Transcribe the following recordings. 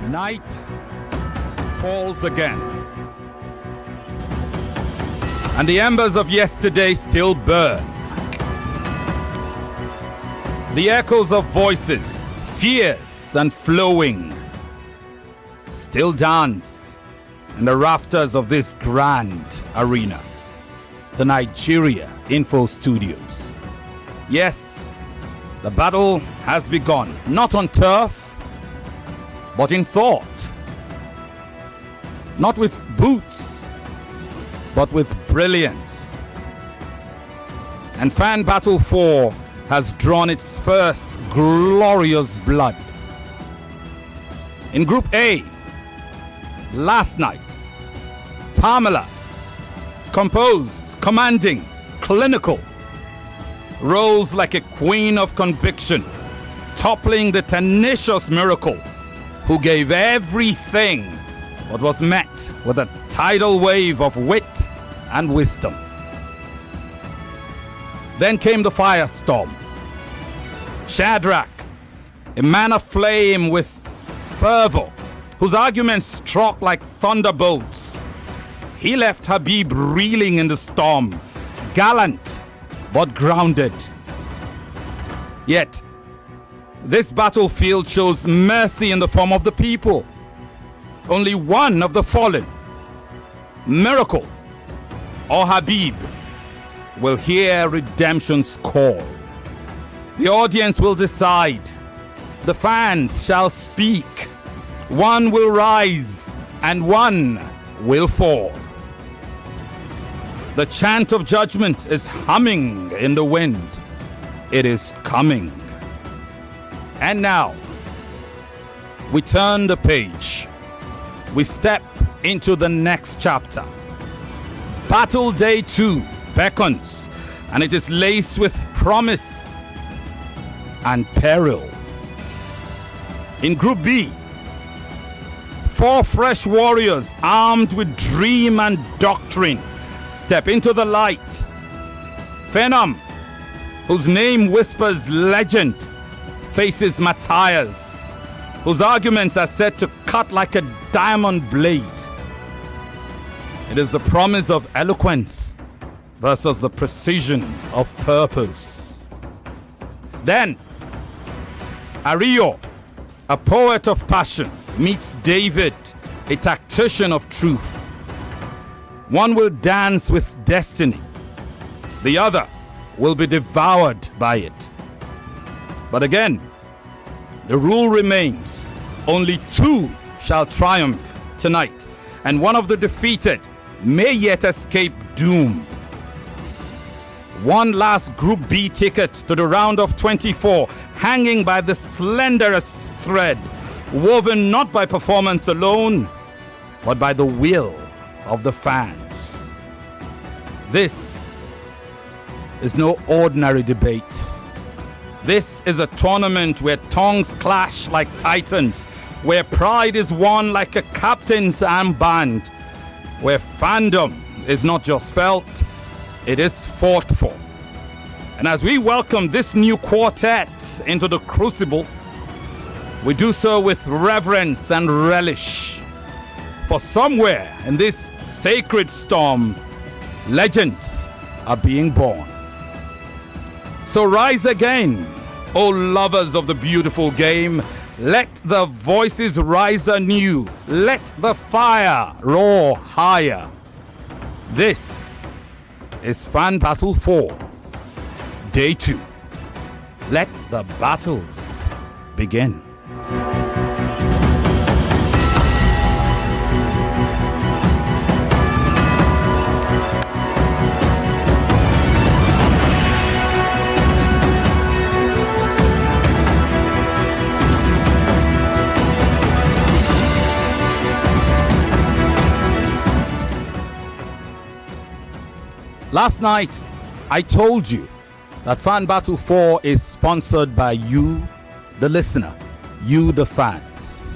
Night falls again, and the embers of yesterday still burn. The echoes of voices, fierce and flowing, still dance in the rafters of this grand arena, the Nigeria Info Studios. Yes, the battle has begun, not on turf, but in thought. Not with boots, but with brilliance. And Fan Battle 4 has drawn its first glorious blood. In Group A, last night, Pamela, composed, commanding, clinical, rose like a queen of conviction, toppling the tenacious Miracle, who gave everything but was met with a tidal wave of wit and wisdom. Then came the firestorm. Shadrach, a man of flame with fervor, whose arguments struck like thunderbolts. He left Habib reeling in the storm, gallant but grounded. Yet, this battlefield shows mercy in the form of the people. Only one of the fallen, Miracle or Habib, will hear redemption's call. The audience will decide. The fans shall speak. One will rise and one will fall. The chant of judgment is humming in the wind. It is coming. And now, we turn the page. We step into the next chapter. Battle Day 2 beckons, and it is laced with promise and peril. In Group B, 4 fresh warriors armed with dream and doctrine step into the light. Phenom, whose name whispers legend, faces Mathias, whose arguments are said to cut like a diamond blade. It is the promise of eloquence versus the precision of purpose. Then, Ario, a poet of passion, meets David, a tactician of truth. One will dance with destiny. The other will be devoured by it. But again, the rule remains. Only 2 shall triumph tonight, and one of the defeated may yet escape doom. One last Group B ticket to the round of 24, hanging by the slenderest thread, woven not by performance alone, but by the will of the fans. This is no ordinary debate. This is a tournament where tongues clash like titans, where pride is won like a captain's armband, where fandom is not just felt, it is fought for. And as we welcome this new quartet into the crucible, we do so with reverence and relish. For somewhere in this sacred storm, legends are being born. So rise again, O lovers of the beautiful game. Let the voices rise anew. Let the fire roar higher. This is Fan Battle 4, Day 2. Let the battles begin. Last night, I told you that Fan Battle 4 is sponsored by you, the listener, you, the fans.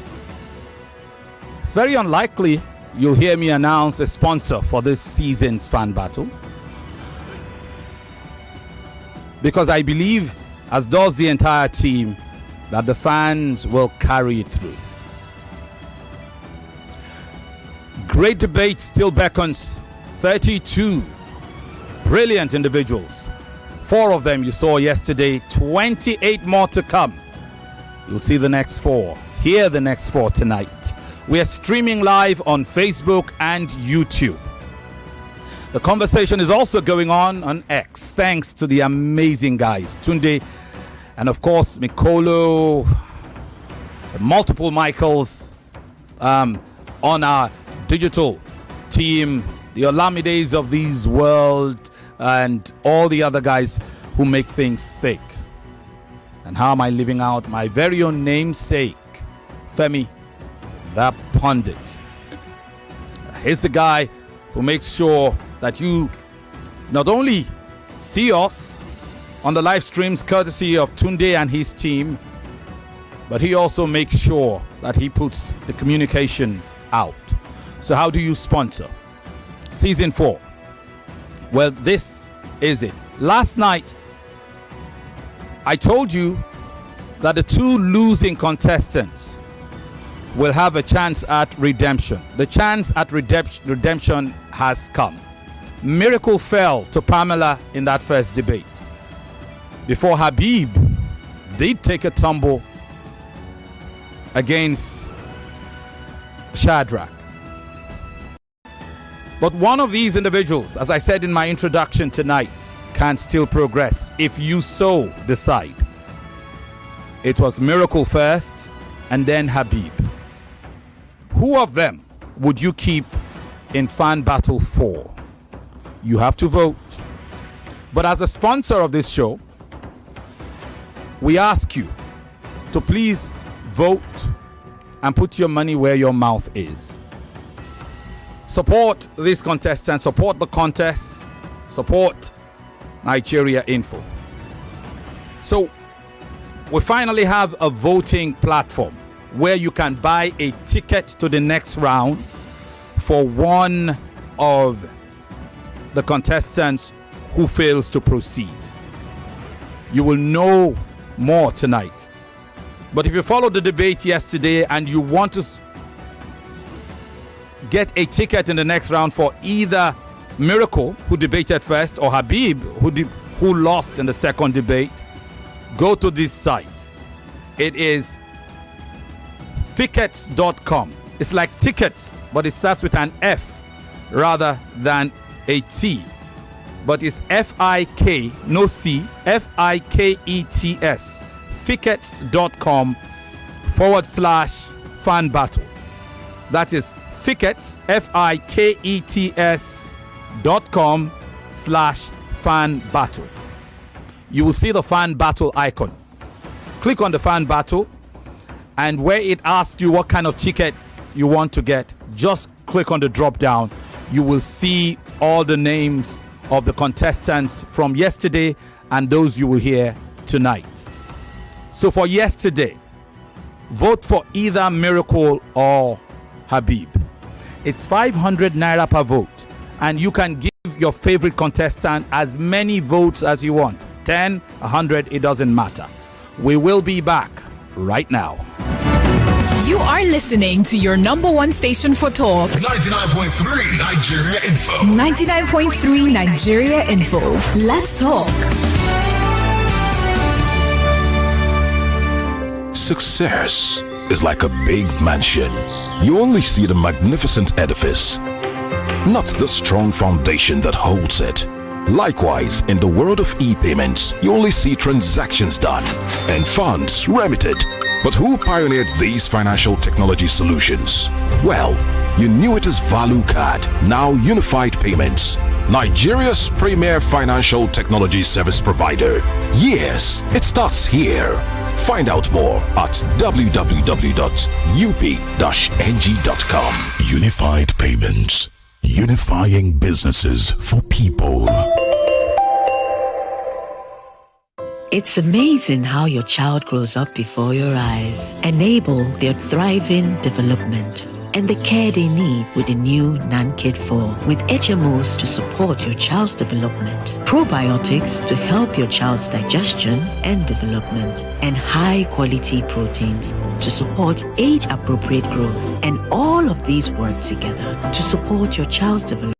It's very unlikely you'll hear me announce a sponsor for this season's Fan Battle, because I believe, as does the entire team, that the fans will carry it through. Great debate still beckons. 32 brilliant individuals. 4 of them you saw yesterday. 28 more to come. You'll see the next 4. Hear the next 4 tonight. We are streaming live on Facebook and YouTube. The conversation is also going on X, thanks to the amazing guys, Tunde, and of course, Mikolo, multiple Michaels on our digital team, the Olamides of this world, and all the other guys who make things thick. And how am I living out my very own namesake, Femi The Pundit? He's the guy who makes sure that you not only see us on the live streams courtesy of Tunde and his team, but he also makes sure that he puts the communication out. So how do you sponsor? Season 4. Well, this is it. Last night, I told you that the 2 losing contestants will have a chance at redemption. The chance at redemption has come. Miracle fell to Pamela in that first debate, before Habib did take a tumble against Shadrach. But one of these individuals, as I said in my introduction tonight, can still progress if you so decide. It was Miracle first and then Habib. Who of them would you keep in Fan Battle 4? You have to vote. But as a sponsor of this show, we ask you to please vote and put your money where your mouth is. Support this contestant, support the contest, support Nigeria Info. So we finally have a voting platform where you can buy a ticket to the next round for one of the contestants who fails to proceed. You will know more tonight. But if you followed the debate yesterday and you want to get a ticket in the next round for either Miracle, who debated first, or Habib, who lost in the second debate, go to this site. It is Fickets.com. It's like tickets, but it starts with an F rather than a T. But it's F-I-K, no C, F-I-K-E-T-S. Fickets.com/fan battle. That is Fickets, Fickets.com/fan battle. You will see the fan battle icon. Click on the fan battle, and where it asks you what kind of ticket you want to get, just click on the drop down. You will see all the names of the contestants from yesterday and those you will hear tonight. So for yesterday, vote for either Miracle or Habib. It's 500 naira per vote, and you can give your favorite contestant as many votes as you want. 10, 100, it doesn't matter. We will be back right now. You are listening to your number one station for talk. 99.3 Nigeria Info. 99.3 Nigeria Info. Let's talk. Success is like a big mansion. You only see the magnificent edifice, not the strong foundation that holds it. Likewise, in the world of e-payments, you only see transactions done and funds remitted. But who pioneered these financial technology solutions? Well, you knew it as Value Card, now Unified Payments, Nigeria's premier financial technology service provider. Yes, it starts here. Find out more at www.up-ng.com. Unified Payments, unifying businesses for people. It's amazing how your child grows up before your eyes. Enable their thriving development. and the care they need with the new NanKid 4 with HMOs to support your child's development, probiotics to help your child's digestion and development, and high-quality proteins to support age-appropriate growth. And all of these work together to support your child's development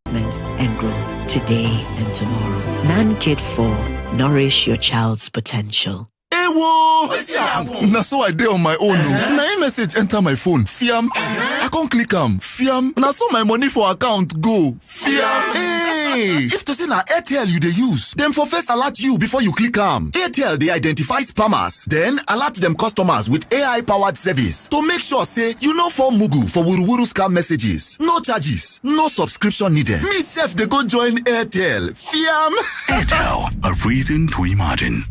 and growth today and tomorrow. NanKid 4. Nourish your child's potential. Now so I did on my own. Now message enter my phone. Fiam. I can't click Fiam. Now so my money for account go. Fiam. Hey. If to say na Airtel you dey use, them for first alert you before you click Airtel they identify spammers, then alert them customers with AI powered service to make sure say you no fall mugu for wuruwuru scam messages. No charges, no subscription needed. Me self they go join Airtel. Fiam. Airtel, a reason to imagine.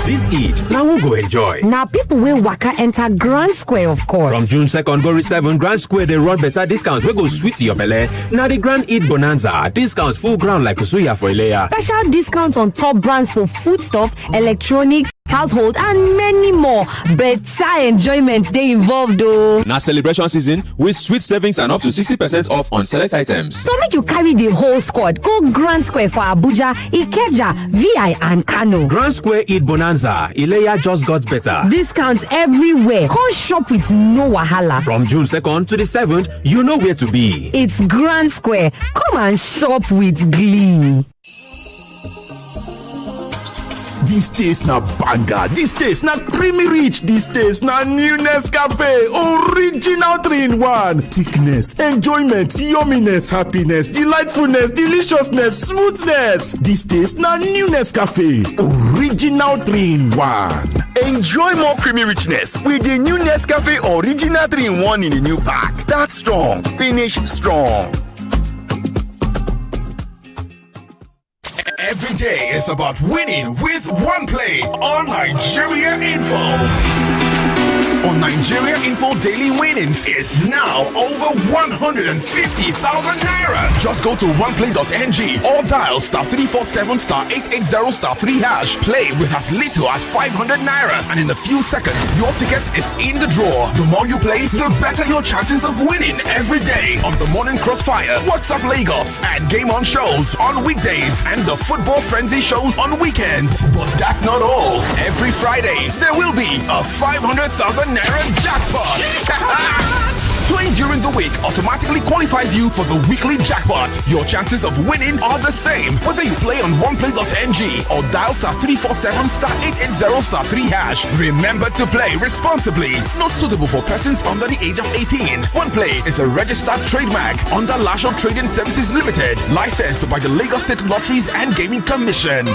This Eid, now we'll go enjoy. Now people will waka enter Grand Square, of course. From June 2nd, go to 7 Grand Square, they run better discounts. We go sweet your belly. Now the Grand Eid Bonanza, discounts full ground like Suya for Ilea. Special discounts on top brands for foodstuff, electronics, household, and many more. Better enjoyment they involved though. Now celebration season with sweet savings and up to 60% off on select items. So make you carry the whole squad. Go Grand Square for Abuja, Ikeja, VI, and Kano. Grand Square Eid Bonanza, Ilea just got better. Discounts everywhere. Come shop with no wahala. From June 2nd to the 7th, you know where to be. It's Grand Square. Come and shop with glee. This taste na banger, this taste na creamy rich, this taste na new Nescafe, original 3-in-1. Thickness, enjoyment, yumminess, happiness, delightfulness, deliciousness, smoothness. This taste na new Nescafe, original 3-in-1. Enjoy more creamy richness with the new Nescafe original 3-in-1 in the new pack. That's strong, finish strong. Every day is about winning with one play on Nigeria Info. On Nigeria Info, daily winnings is now over 150,000 naira. Just go to oneplay.ng or dial *347 *880 *3#. Play with as little as 500 naira, and in a few seconds, your ticket is in the draw. The more you play, the better your chances of winning every day on the Morning Crossfire, WhatsApp Lagos, and Game On shows on weekdays and the Football Frenzy shows on weekends. But that's not all. Every Friday, there will be a 500,000 naira jackpot. Playing during the week automatically qualifies you for the weekly jackpot. Your chances of winning are the same whether you play on oneplay.ng or dial *347 *880 *3#. Remember to play responsibly. Not suitable for persons under the age of 18. OnePlay is a registered trademark under Lasho Trading Services Limited, licensed by the Lagos State Lotteries and Gaming Commission.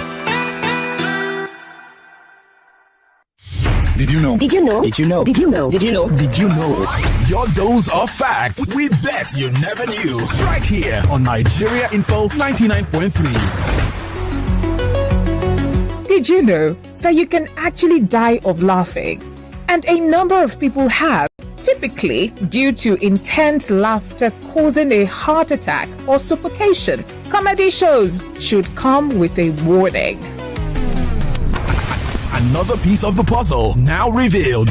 Did you know? Did you know? Did you know? Did you know? Did you know? Did you know? Your dose of facts we bet you never knew. Right here on Nigeria Info 99.3. Did you know that you can actually die of laughing? And a number of people have, typically due to intense laughter causing a heart attack or suffocation. Comedy shows should come with a warning. Another piece of the puzzle now revealed.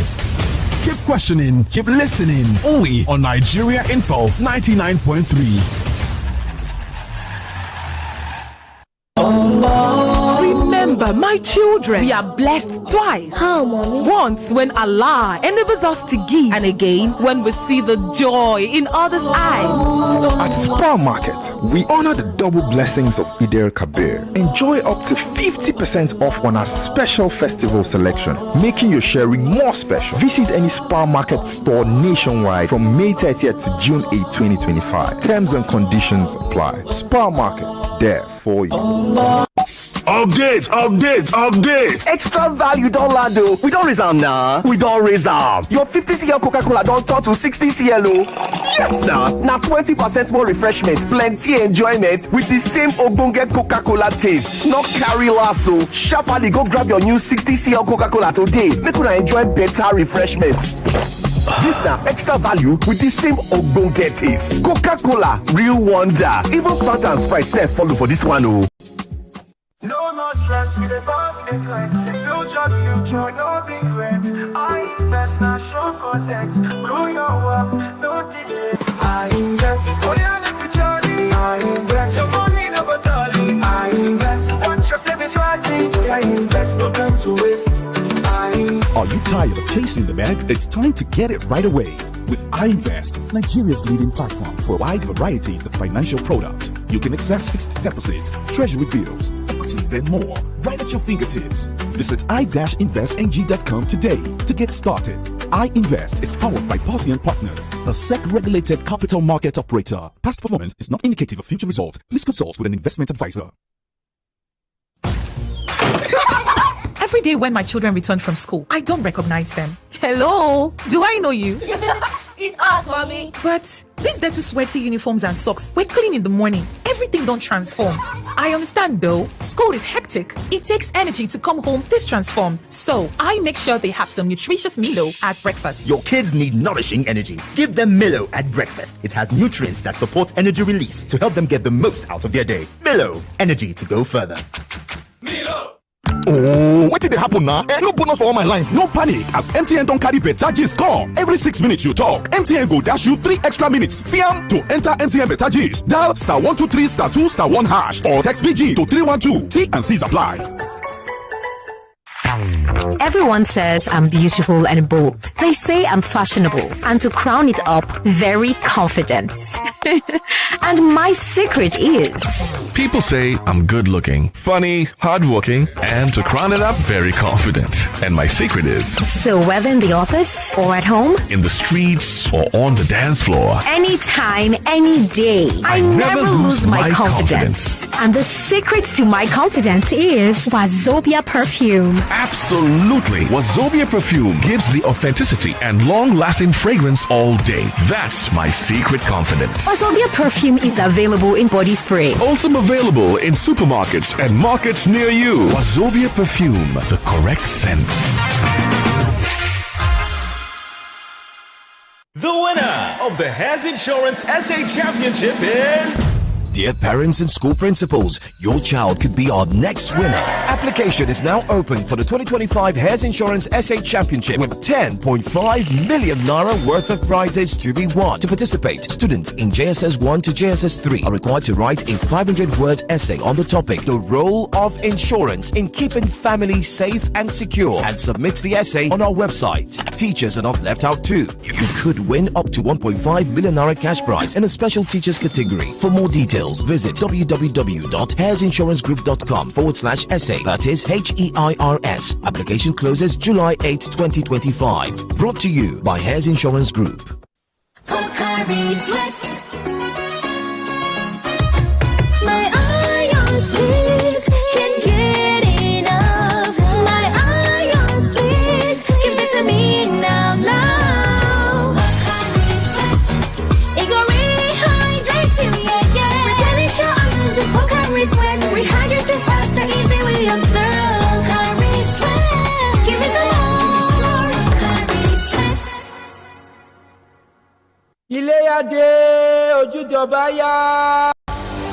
Keep questioning, keep listening. Only on Nigeria Info 99.3. Remember, my children, we are blessed twice. How, Mommy? Once when Allah enables us to give, and again when we see the joy in others' eyes. At Spar Market, we honor the double blessings of Eid al-Kabir. Enjoy up to 50% off on our special festival selection, making your sharing more special. Visit any Spar Market store nationwide from May 30th to June 8, 2025. Terms and conditions apply. Spar Market, there for you. Update! Extra value don't land though. We don't reserve now. We don't reserve. Your 50cl Coca-Cola don't turn to 60cl. Yes now. Now 20% more refreshment, plenty enjoyment with the same Ogbonge Coca-Cola taste. Not carry last though. Sharply go grab your new 60cl Coca-Cola today. Make you enjoy better refreshment. This now extra value with the same Ogbonge taste. Coca-Cola, real wonder. Even Fanta and Sprite follow for this one oh. No more stress, we the boss in like the future. your future, no regrets. I invest, not show collect. Grow your wealth, no delay. I invest, oh yeah, let me journey. I invest, your money never darling. I invest, watch your savings rising. I invest, no time to waste. Are you tired of chasing the bag? It's time to get it right away. With iInvest, Nigeria's leading platform for wide varieties of financial products. You can access fixed deposits, treasury bills, equities, and more right at your fingertips. Visit i-investng.com today to get started. iInvest is powered by Parthian Partners, a SEC-regulated capital market operator. Past performance is not indicative of future results. Please consult with an investment advisor. Every day when my children return from school, I don't recognize them. Hello, do I know you? It's us, mommy. But these dirty, sweaty uniforms and socks were clean in the morning. Everything don't transform. I understand though. School is hectic. It takes energy to come home this transformed. So I make sure they have some nutritious Milo at breakfast. Your kids need nourishing energy. Give them Milo at breakfast. It has nutrients that support energy release to help them get the most out of their day. Milo, energy to go further. Milo. Oh, what did happen now? No bonus for all my line. No panic, as MTN don't carry better gist come. Every 6 minutes you talk, MTN go dash you 3 extra minutes. Fiam to enter MTN better gist. Dial *123 *2 *1 hash or text BG to 312. T and C's apply. Everyone says I'm beautiful and bold. They say I'm fashionable, and to crown it up, very confident. And my secret is... People say I'm good looking, funny, hardworking, and to crown it up, very confident. And my secret is... So whether in the office or at home, in the streets or on the dance floor, anytime, any day, I never lose my confidence. And the secret to my confidence is Wazobia perfume. Absolutely. Wazobia perfume gives the authenticity and long-lasting fragrance all day. That's my secret confidence. Wazobia perfume is available in body spray. Also available in supermarkets and markets near you. Wazobia perfume, the correct scent. The winner of the Has Insurance SA Championship is... Dear parents and school principals, your child could be our next winner. Application is now open for the 2025 Has Insurance SA Championship with 10.5 million naira worth of prizes to be won. To participate, students in JSS 1 to JSS 3 are required to write a 500-word essay on the topic, the role of insurance in keeping families safe and secure, and submit the essay on our website. Teachers are not left out too. You could win up to 1.5 million naira cash prize in a special teachers category. For more details, visit www.hairsinsurancegroup.com/essay. That is HEIRS. Application closes July 8, 2025. Brought to you by Hairs Insurance Group. We hydrate you faster, easy we observe. Carry sweat. Give me some more. Carry sweat.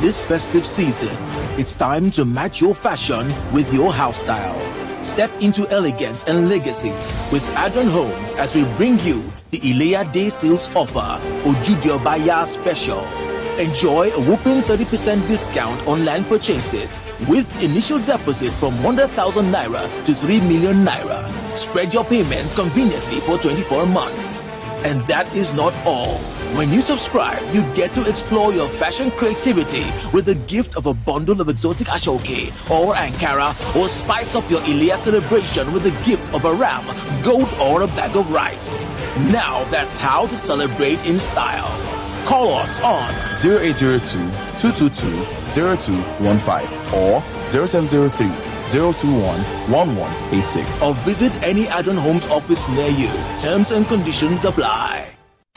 This festive season, it's time to match your fashion with your house style. Step into elegance and legacy with Adron Homes as we bring you the Ilea Day Sales Offer, Ojudiobaya Special. Enjoy a whopping 30% discount on land purchases with initial deposit from 100,000 naira to 3 million naira. Spread your payments conveniently for 24 months. And that is not all. When you subscribe, you get to explore your fashion creativity with the gift of a bundle of exotic ashoke or Ankara, or spice up your Ilea celebration with the gift of a ram, goat, or a bag of rice. Now that's how to celebrate in style. Call us on 0802-222-0215 or 0703-021-1186 or visit any Adron Homes office near you. Terms and conditions apply.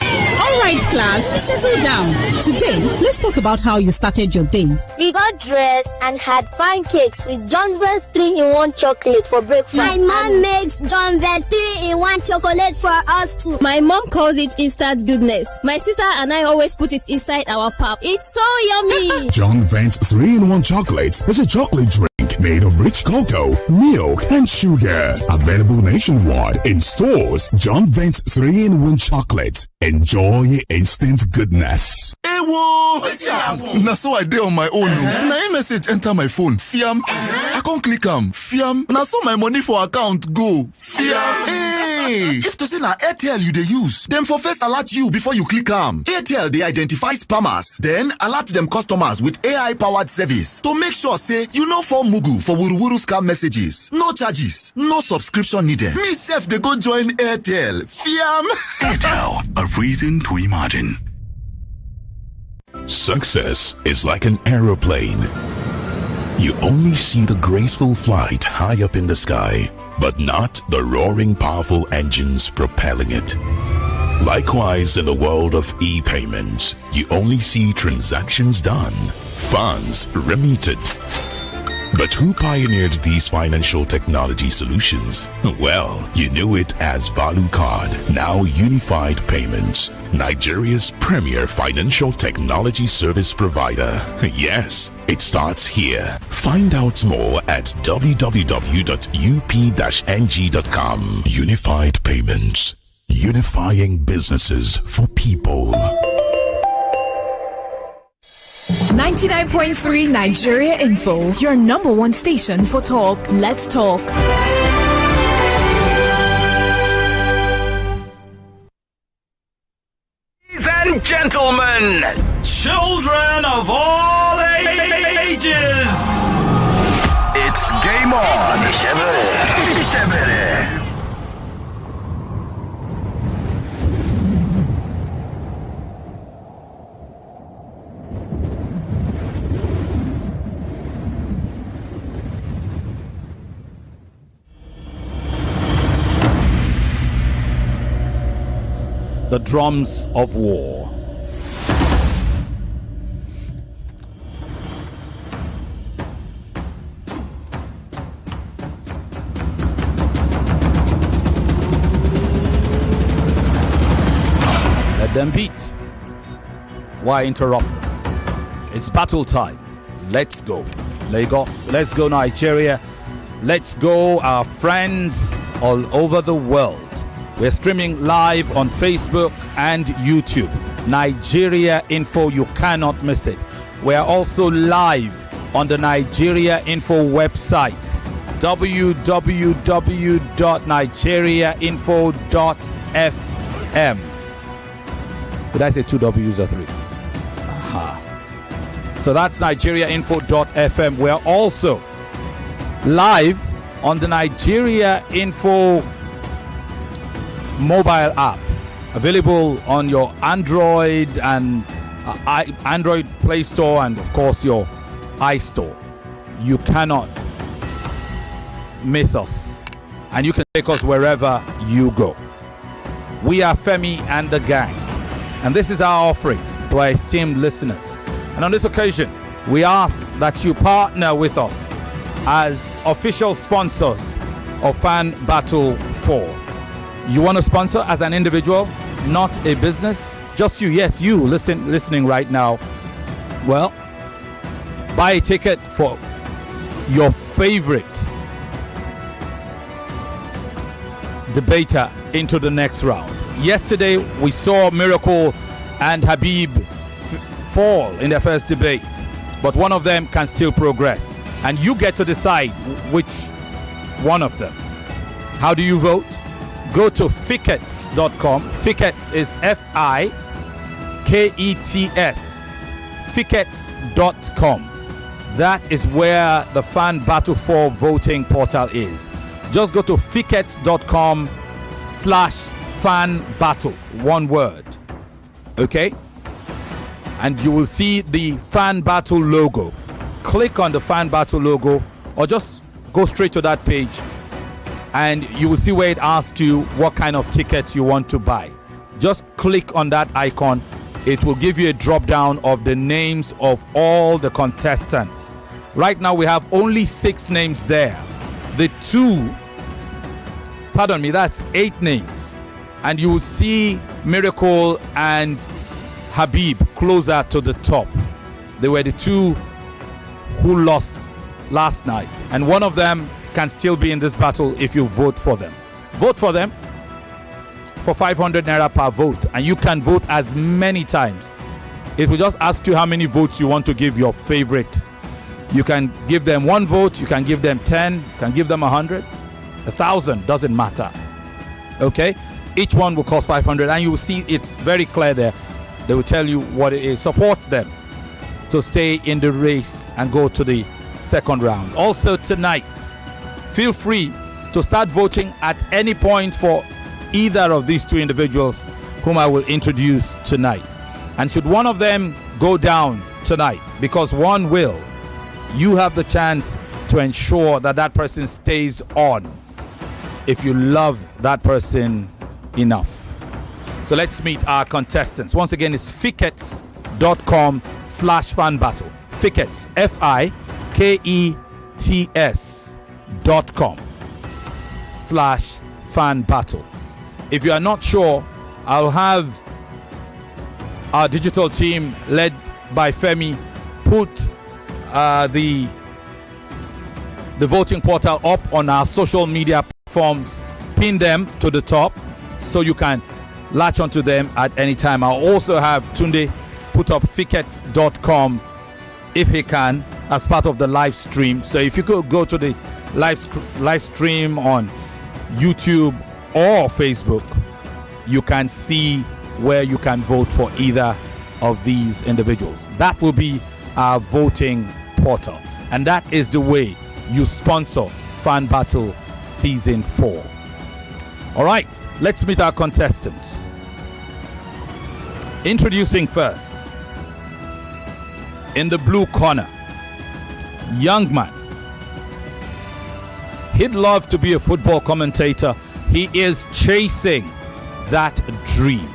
Alright class, settle down. Today, let's talk about how you started your day. We got dressed and had pancakes with John Vance 3-in-1 chocolate for breakfast. My mom makes John Vance 3-in-1 chocolate for us too. My mom calls it instant goodness. My sister and I always put it inside our pap. It's so yummy. John Vance 3-in-1 chocolate is a chocolate drink made of rich cocoa, milk, and sugar. Available nationwide in stores. John Vance 3-in-1 chocolate. Enjoy instant goodness. Now so I did on my own. Now message enter my phone. Fiam. I can't click Fiam. Now so my money for account go. Fiam. Hey. If to say na Airtel you dey use, them for first alert you before you click Airtel they identify spammers, then alert them customers with AI powered service to make sure say you no fall mugu for wuruwuru scam messages. No charges, no subscription needed. Me self they go join Airtel. Fiam. Airtel, a reason to imagine. Success is like an aeroplane. You only see the graceful flight high up in the sky, but not the roaring powerful engines propelling it. Likewise, in the world of e-payments, you only see transactions done, funds remitted. But who pioneered these financial technology solutions? Well, you knew it as Value Card, now Unified Payments, Nigeria's premier financial technology service provider. Yes, it starts here. Find out more at www.up-ng.com. Unified Payments, unifying businesses for people. 99.3 Nigeria Info, your number one station for talk. Let's talk. Ladies and gentlemen, children of all ages, it's game on. The drums of war. Let them beat. Why interrupt them? It's battle time. Let's go. Lagos. Let's go Nigeria. Let's go our friends all over the world. We're streaming live on Facebook and YouTube. Nigeria Info, you cannot miss it. We're also live on the Nigeria Info website, www.nigeriainfo.fm. Did I say 2 W's or 3? Aha. So that's nigeriainfo.fm. We're also live on the Nigeria Info mobile app, available on your Android and Android Play Store and of course your iStore. You cannot miss us, and you can take us wherever you go. We are Femi and the Gang, and this is our offering to our esteemed listeners. And on this occasion, we ask that you partner with us as official sponsors of Fan Battle 4. You want to sponsor as an individual, not a business? Just you, yes, you listening right now. Well, buy a ticket for your favorite debater into the next round. Yesterday, we saw Miracle and Habib fall in their first debate, but one of them can still progress, and you get to decide which one of them. How do you vote? Go to fickets.com. Fickets is F-I-K-E-T-S. Fickets.com. That is where the Fan Battle 4 voting portal is. Just go to fickets.com/fan battle. One word. Okay? And you will see the Fan Battle logo. Click on the Fan Battle logo, or just go straight to that page, and you will see where it asks you what kind of tickets you want to buy. Just click on that icon. It will give you a drop down of the names of all the contestants. Right now we have only 6 names there. That's 8 names. And you will see Miracle and Habib closer to the top. They were the 2 who lost last night, and one of them can still be in this battle if you vote for them. Vote for them for 500 naira per vote, and you can vote as many times. It will just ask you how many votes you want to give your favorite. You can give them 1 vote, you can give them 10, you can give them 100, 1,000, doesn't matter. Okay, each one will cost 500, and you will see it's very clear there. They will tell you what it is. Support them to stay in the race and go to the second round. Also tonight, feel free to start voting at any point for either of these 2 individuals whom I will introduce tonight. And should one of them go down tonight, because one will, you have the chance to ensure that that person stays on if you love that person enough. So let's meet our contestants. Once again, it's fickets.com/fan battle. Fickets, FIKETS.com/fan battle. If you are not sure, I'll have our digital team led by Femi put the voting portal up on our social media platforms, pin them to the top so you can latch onto them at any time. I'll also have Tunde put up fickets.com if he can as part of the live stream. So if you could go to the live stream on YouTube or Facebook, you can see where you can vote for either of these individuals. That will be our voting portal, and that is the way you sponsor Fan Battle Season 4. All right, let's meet our contestants. Introducing first, in the blue corner, young man. He'd love to be a football commentator. He is chasing that dream.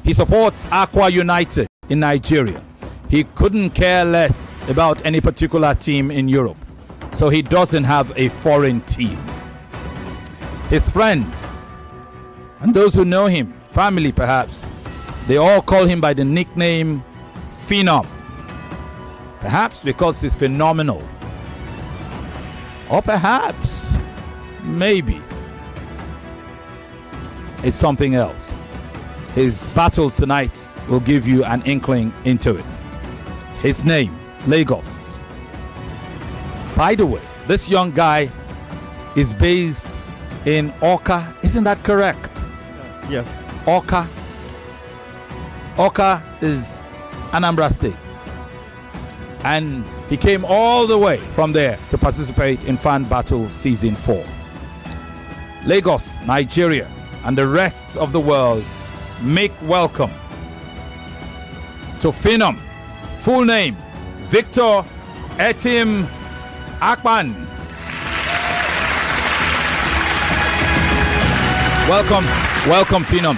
He supports Aqua United in Nigeria. He couldn't care less about any particular team in Europe, so he doesn't have a foreign team. His friends, and those who know him, family perhaps, they all call him by the nickname Phenom. Perhaps because he's phenomenal. Or perhaps, maybe, it's something else. His battle tonight will give you an inkling into it. His name, Lagos. By the way, this young guy is based in Awka. Isn't that correct? Yes. Awka. Awka is Anambra State. And he came all the way from there to participate in Fan Battle Season 4. Lagos, Nigeria, and the rest of the world make welcome to Phenom. Full name, Victor Etim Akpan. Welcome Phenom.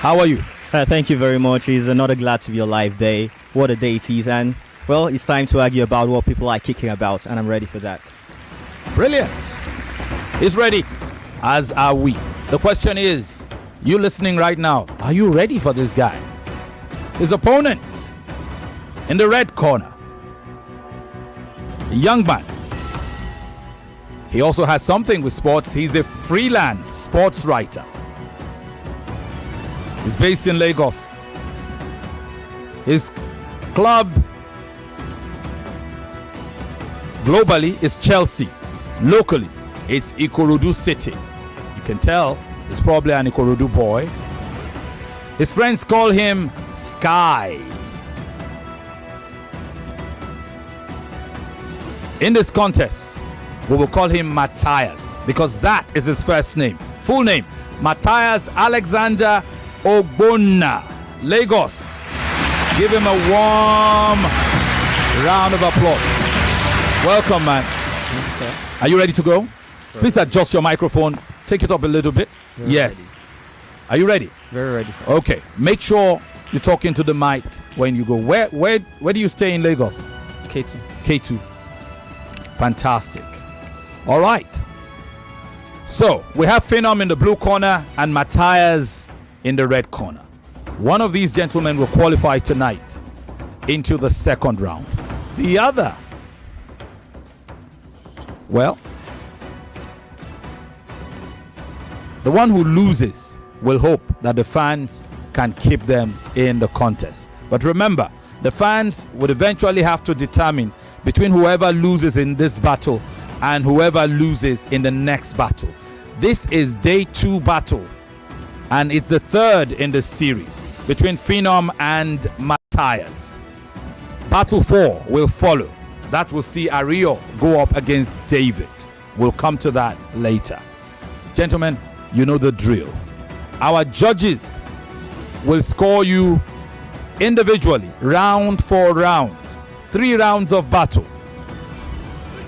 How are you? Thank you very much. It's another glad to be alive day. What a day it is. And, well, it's time to argue about what people are kicking about, and I'm ready for that. Brilliant. He's ready, as are we. The question is, you listening right now, are you ready for this guy? His opponent in the red corner, a young man. He also has something with sports. He's a freelance sports writer. He's based in Lagos. His club globally is Chelsea. Locally, it's Ikorodu City. You can tell he's probably an Ikorodu boy. His friends call him Sky. In this contest, we will call him Mathias because that is his first name. Full name, Mathias Alexander Ogbonna, Lagos. Give him a warm round of applause. Welcome, man. Are you ready to go? Please adjust your microphone. Take it up a little bit. Yes. Ready. Are you ready? Very ready. Okay. Make sure you're talking to the mic when you go. Where do you stay in Lagos? K2. K2. Fantastic. All right. So we have Phenom in the blue corner and Mathias in the red corner. One of these gentlemen will qualify tonight into the second round. The other, well, the one who loses will hope that the fans can keep them in the contest. But remember, the fans would eventually have to determine between whoever loses in this battle and whoever loses in the next battle. This is day 2 battle, and it's the third in the series between Phenom and Mathias. Battle 4 will follow. That will see Ario go up against David. We'll come to that later. Gentlemen, you know the drill. Our judges will score you individually, round for round. 3 rounds of battle.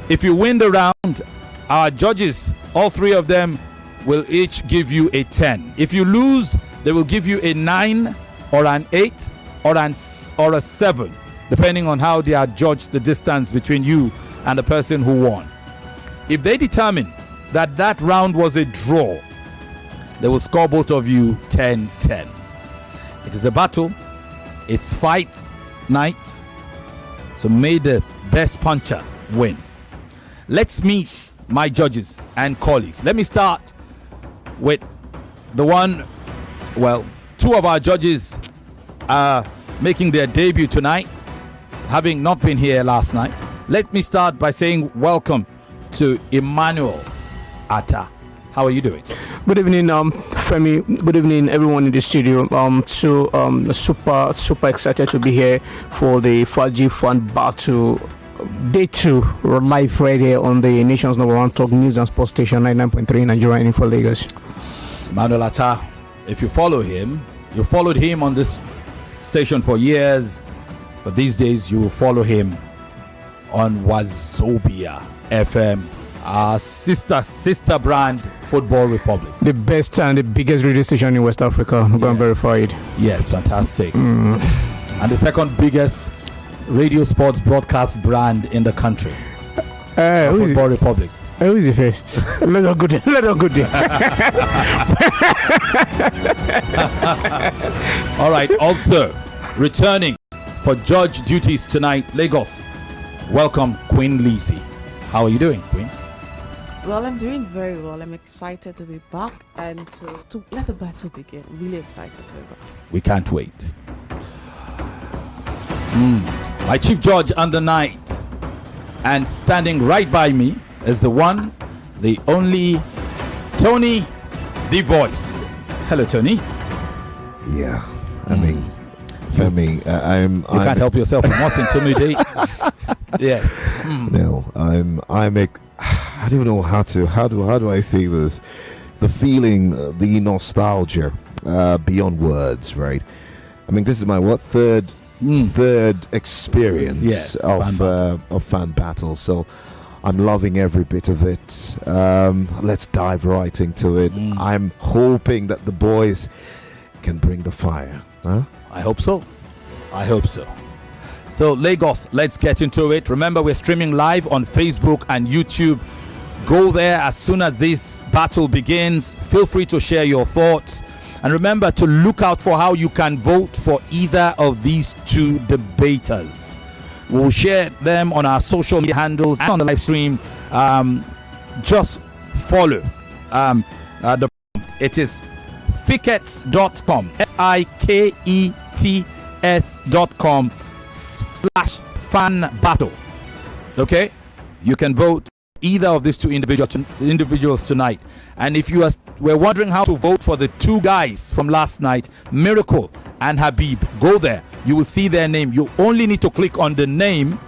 If you win the round, our judges, all 3 of them, will each give you a 10. If you lose, they will give you a 9 or an 8 or a 7, depending on how they are judged the distance between you and the person who won. If they determine that that round was a draw, they will score both of you 10-10. It is a battle. It's fight night. So may the best puncher win. Let's meet my judges and colleagues. Let me start with the one, well, 2 of our judges are making their debut tonight, having not been here last night. Let me start by saying welcome to Emmanuel Atta. How are you doing? Good evening, Femi. Good evening, everyone in the studio. Super excited to be here for the 5G Fan Battle Day 2 live right here on the nation's #1 talk news and sports station 99.3 Nigeria Info Lagos. Emmanuel Atta, if you follow him, you followed him on this station for years, but these days you will follow him on Wazobia FM, our sister brand, Football Republic. The best and the biggest radio station in West Africa. Go and verify it. Yes, fantastic. And the second biggest radio sports broadcast brand in the country, Football Republic. Who is the first? Let us go there. All right, also returning for judge duties tonight, Lagos. Welcome, Queen Lizzie. How are you doing, Queen? Well, I'm doing very well. I'm excited to be back and to let the battle begin. Really excited to be back. We can't wait. My chief judge on the night, and standing right by me, is the one, the only, Tony, the voice. Hello, Tony. Yeah, I mean, for me, you can't help yourself from what's intimidate. Yes. No, I don't know how do I say this? The feeling, the nostalgia, beyond words, right? I mean, this is my third experience of fan battle. So I'm loving every bit of it. Let's dive right into it. I'm hoping that the boys can bring the fire. Huh? I hope so. So Lagos, let's get into it. Remember, we're streaming live on Facebook and YouTube. Go there as soon as this battle begins. Feel free to share your thoughts. And remember to look out for how you can vote for either of these 2 debaters. We'll share them on our social media handles and on the live stream. Just follow the prompt. It is fikets.com, fikets.com/fan battle. Okay, you can vote either of these 2 individuals tonight. And if you were wondering how to vote for the 2 guys from last night, Miracle and Habib, go there. You will see their name. You only need to click on the name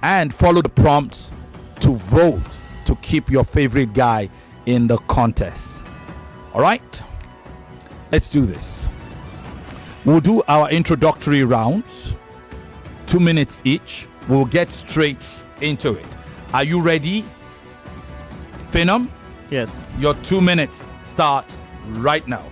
and follow the prompts to vote to keep your favorite guy in the contest. All right, let's do this. We'll do our introductory rounds, 2 minutes each. We'll get straight into it. Are you ready, Phenom? Yes. Your 2 minutes start right now.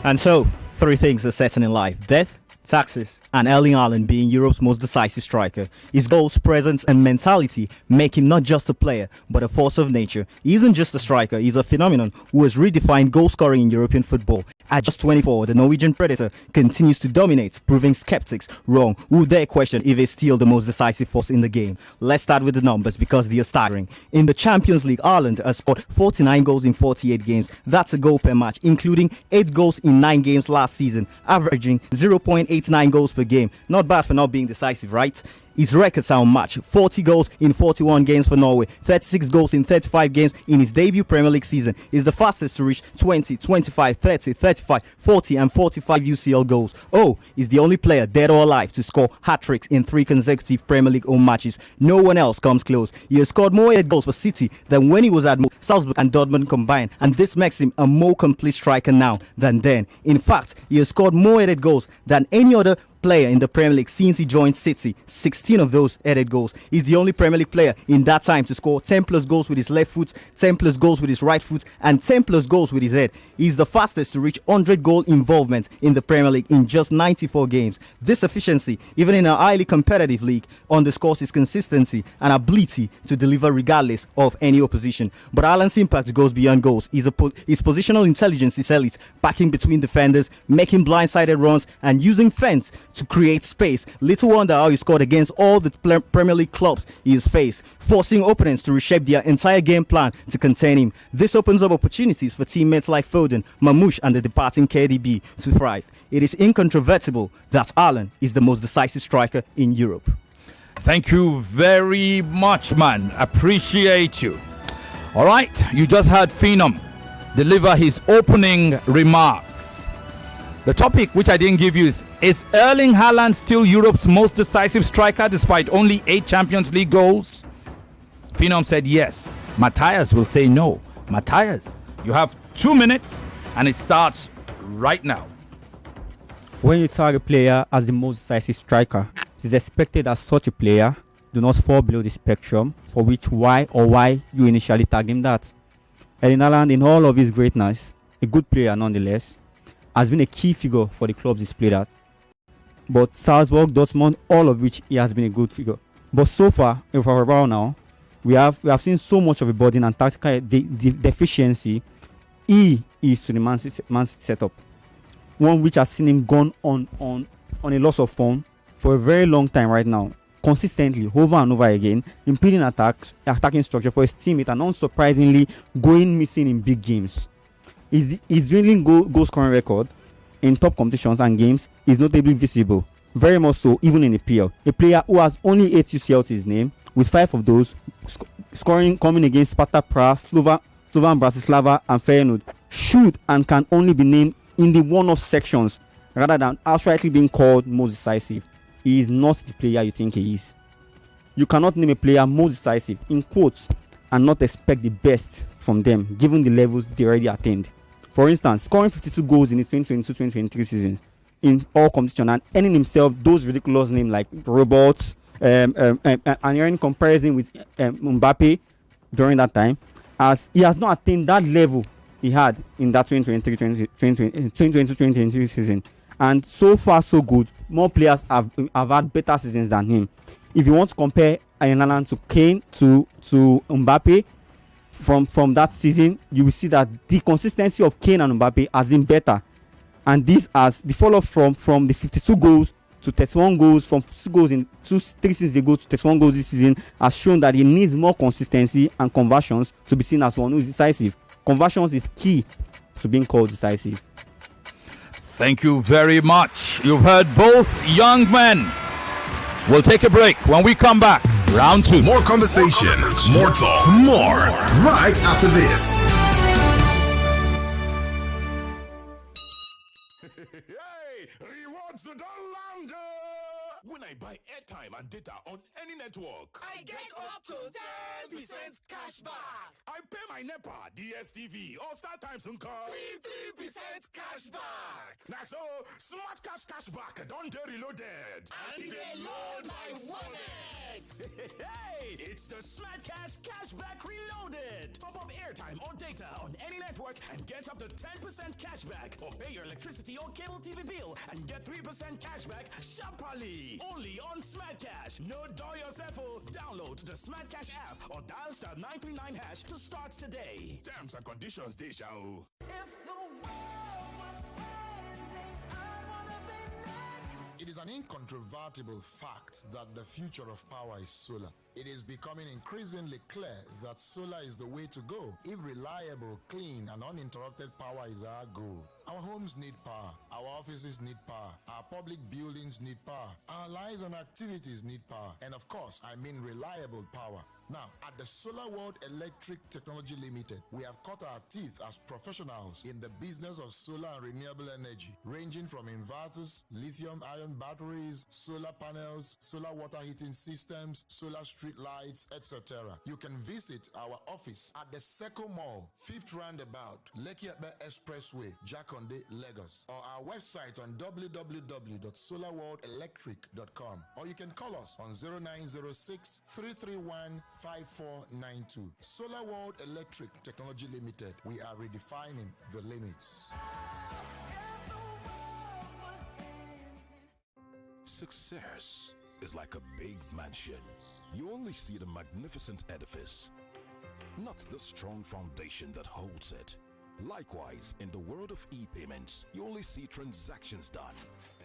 And so, 3 things are certain in life: death, taxes, and Erling Haaland being Europe's most decisive striker. His goals, presence, and mentality make him not just a player, but a force of nature. He isn't just a striker, he's a phenomenon who has redefined goal scoring in European football. At just 24, the Norwegian Predator continues to dominate, proving skeptics wrong who dare question if he's still the most decisive force in the game. Let's start with the numbers because they are staggering. In the Champions League, Haaland has scored 49 goals in 48 games. That's a goal per match, including 8 goals in 9 games last season, averaging 0.89 goals per game. Not bad for not being decisive, right? His records are unmatched. 40 goals in 41 games for Norway, 36 goals in 35 games in his debut Premier League season. He's the fastest to reach 20, 25, 30, 35, 40 and 45 UCL goals. Oh, he's the only player, dead or alive, to score hat-tricks in 3 consecutive Premier League home matches. No one else comes close. He has scored more headed goals for City than when he was at Salzburg and Dortmund combined, and this makes him a more complete striker now than then. In fact, he has scored more headed goals than any other player in the Premier League since he joined City. 16 of those headed goals. He's the only Premier League player in that time to score 10 plus goals with his left foot, 10 plus goals with his right foot, and 10 plus goals with his head. He's the fastest to reach 100 goal involvement in the Premier League in just 94 games. This efficiency, even in a highly competitive league, underscores his consistency and ability to deliver regardless of any opposition. But Haaland's impact goes beyond goals. His positional intelligence is elite, backing between defenders, making blindsided runs, and using fence to create space. Little wonder how he scored against all the Premier League clubs he has faced, forcing opponents to reshape their entire game plan to contain him. This opens up opportunities for teammates like Foden, Mamouche and the departing KDB to thrive. It is incontrovertible that Haaland is the most decisive striker in Europe. Thank you very much, man. Appreciate you. All right, you just heard Phenom deliver his opening remarks. The topic which I didn't give you is Erling Haaland still Europe's most decisive striker despite only 8 Champions League goals? Phenom said yes. Mathias will say no. Mathias, you have 2 minutes and it starts right now. When you tag a player as the most decisive striker, it is expected that such a player do not fall below the spectrum for which why you initially tagged him that. Erling Haaland, in all of his greatness, a good player nonetheless, has been a key figure for the clubs he's played at. But Salzburg, Dortmund, all of which he has been a good figure. But so far, for a while now, we have seen so much of a burden and tactical deficiency he is to the Man City setup. One which has seen him gone on a loss of form for a very long time right now, consistently over and over again, impeding attacking structure for his teammate and unsurprisingly going missing in big games. His dwindling goal scoring record in top competitions and games is notably visible, very much so even in EPL. A player who has only 8 UCL to his name, with 5 of those scoring coming against Sparta Prague, Slovan Bratislava and Feyenoord, should and can only be named in the one-off sections rather than outrightly being called most decisive. He is not the player you think he is. You cannot name a player most decisive in quotes and not expect the best from them given the levels they already attained. For instance, scoring 52 goals in the 2022-2023 seasons in all competition and earning himself those ridiculous names like robots and in comparison with Mbappe during that time, as he has not attained that level he had in that 2022-2023 season. And so far so good, more players have had better seasons than him. If you want to compare Haaland to Kane to Mbappe, from that season, you will see that the consistency of Kane and Mbappe has been better. And this as the follow-up from the 52 goals to 31 goals, from 2 goals in 3 seasons ago to 31 goals this season, has shown that he needs more consistency and conversions to be seen as one who is decisive. Conversions is key to being called decisive. Thank you very much. You've heard both young men. We'll take a break. When we come back, round 2. More conversation, more talk, more right after this. Rewards the Dolanda. When I I buy airtime and data on any network, I get up to 10% cash back. I pay my NEPA, DSTV, or StarTimes and call 3% cash back. Now so smart cash back don't get reloaded. And they load my wallet. Hey, it's the Smart Cash Cashback Reloaded. Top up airtime or data on any network and get up to 10% cashback. Or pay your electricity or cable TV bill and get 3% cashback sharply. Only on Smart Cash. No dull yourself. Download the Smart Cash app or dial star 939 hash to start today. Terms and conditions, they shall. If the world was ending, I wanna be next. It is an incontrovertible fact that the future of power is solar. It is becoming increasingly clear that solar is the way to go if reliable, clean, and uninterrupted power is our goal. Our homes need power, our offices need power, our public buildings need power, our lives and activities need power, and of course, I mean reliable power. Now, at the Solar World Electric Technology Limited, we have cut our teeth as professionals in the business of solar and renewable energy, ranging from inverters, lithium-ion batteries, solar panels, solar water heating systems, solar street lights, etc. You can visit our office at the Seco Mall, 5th Roundabout, Lekki Epe Expressway, Jakonde, Lagos, or our website on www.solarworldelectric.com, or you can call us on 0906 331 5492. Solar World Electric Technology Limited. We are redefining the limits. Success is like a big mansion. You only see the magnificent edifice, not the strong foundation that holds it. Likewise, in the world of e-payments, you only see transactions done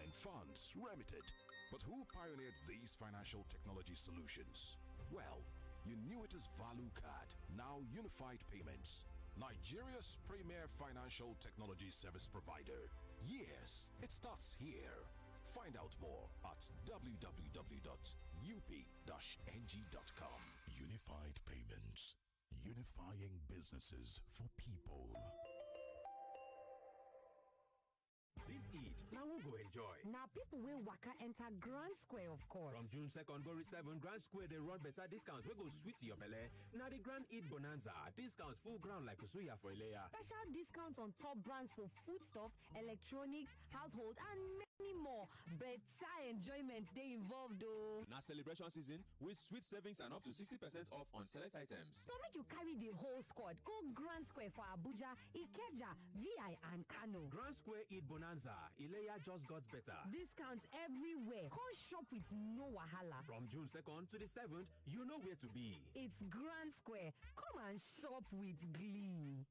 and funds remitted. But who pioneered these financial technology solutions? Well, you knew it as Value Card, now Unified Payments, Nigeria's premier financial technology service provider. Yes, it starts here. Find out more at www.up-ng.com. Unified Payments, unifying businesses for people. This Eid, now we'll go enjoy. Now people will waka enter Grand Square, of course. From June 2nd, go 7 Grand Square, they run better discounts. We go sweet your belly. Now the Grand Eid Bonanza, discounts full ground like Suya for Ilea. Special discounts on top brands for foodstuff, electronics, household, and many more. Better enjoyment they involved though. Now celebration season with sweet savings and up to 60% off on select items. So make you carry the whole squad. Go Grand Square for Abuja, Ikeja, VI, and Kano. Grand Square Eid Bonanza. Ilea just got better. Discounts everywhere. Come shop with no wahala. From June 2nd to the 7th, you know where to be. It's Grand Square. Come and shop with glee.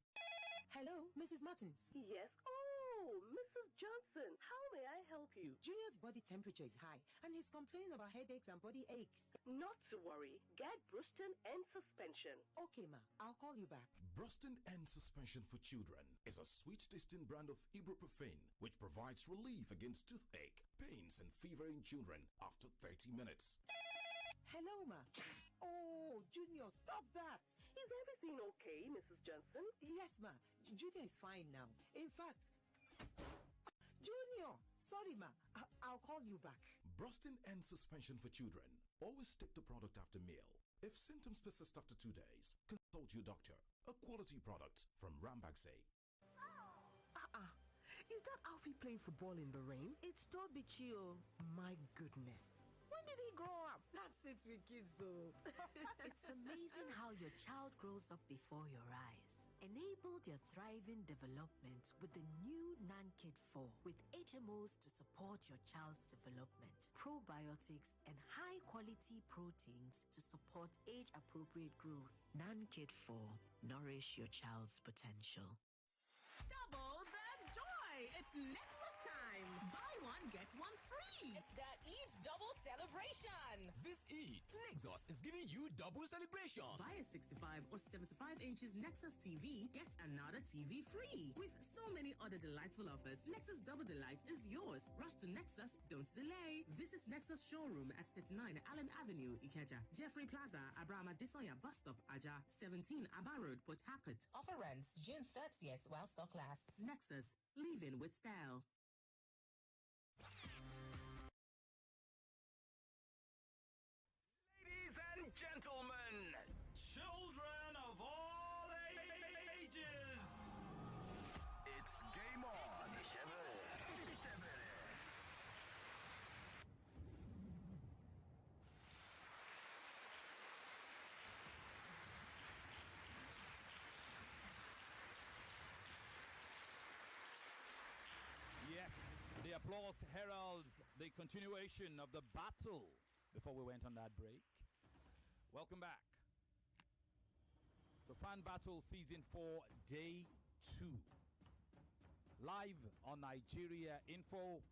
Hello, Mrs. Martins. Yes. Oh, Mrs. Johnson, how may I help you? Junior's body temperature is high and he's complaining about headaches and body aches. Not to worry. Get Bruston and suspension. Okay, ma. I'll call you back. Bruston and Suspension for Children is a sweet-tasting brand of ibuprofen which provides relief against toothache, pains, and fever in children after 30 minutes. Hello, ma. Oh, Junior, stop that. Is everything okay, Mrs. Johnson? Yes, ma. Junior is fine now. In fact, Junior, sorry, ma. I'll call you back. Brustin and Suspension for Children. Always take the product after meal. If symptoms persist after 2 days, consult your doctor. A quality product from Rambaxay. Is that Alfie playing football in the rain? It's Toby Chio. My goodness. When did he grow up? That's it with kids, so. It's amazing how your child grows up before your eyes. Enable their thriving development with the new NanKid 4 with HMOs to support your child's development, probiotics, and high-quality proteins to support age-appropriate growth. NanKid 4. Nourish your child's potential. Double the joy! It's Nexus time! Buy one, get one free! It's the Eid double celebration! This Eid, Nexus is giving you double celebration. Buy a 65 or 75 inches Nexus TV, get another TV free. With so many other delightful offers, Nexus Double Delight is yours. Rush to Nexus, don't delay. Visit Nexus showroom at 39 Allen Avenue, Ikeja, Jeffrey Plaza, Abraham Adesoya Bus Stop, Aja, 17 Aba Road, Port Harcourt. Offer ends June 30th while stock lasts. Nexus, living with style. applause heralds the continuation of the battle before we went on that break. Welcome back to Fan Battle Season 4, Day 2. Live on Nigeria Info,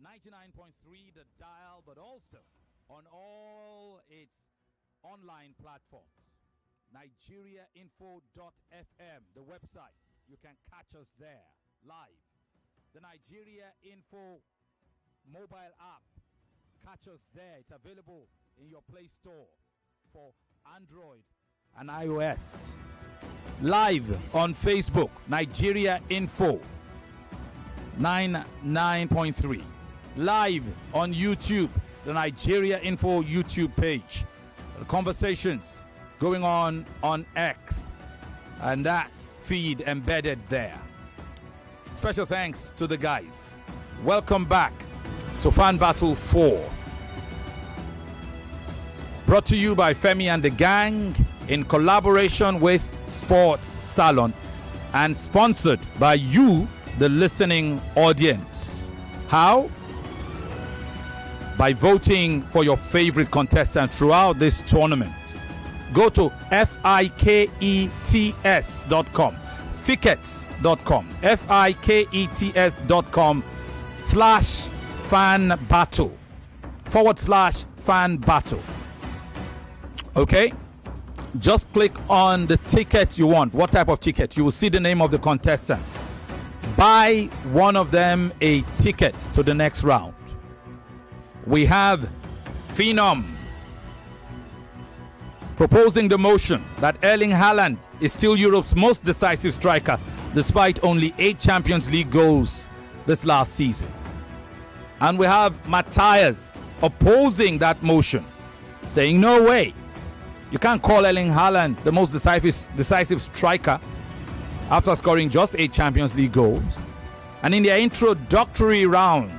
99.3 the dial, but also on all its online platforms. NigeriaInfo.fm, the website. You can catch us there live. The Nigeria Info mobile app. Catch us there. It's available in your Play Store for Android and iOS. Live on Facebook, Nigeria Info 99.3. Live on YouTube, the Nigeria Info YouTube page. The conversations going on X, and that feed embedded there. Special thanks to the guys. Welcome back to Fan Battle 4. Brought to you by Femi and the Gang in collaboration with Sport Salon and sponsored by you, the listening audience. How? By voting for your favorite contestant throughout this tournament. Go to fikets.com, fikets.com, fikets.com/fan battle, /fan battle. Okay? Just click on the ticket you want. What type of ticket? You will see the name of the contestant. Buy one of them a ticket to the next round. We have Phenom proposing the motion that Erling Haaland is still Europe's most decisive striker despite only 8 Champions League goals this last season. And we have Mathias opposing that motion, saying no way. You can't call Erling Haaland the most decisive striker after scoring just 8 Champions League goals. And in their introductory round,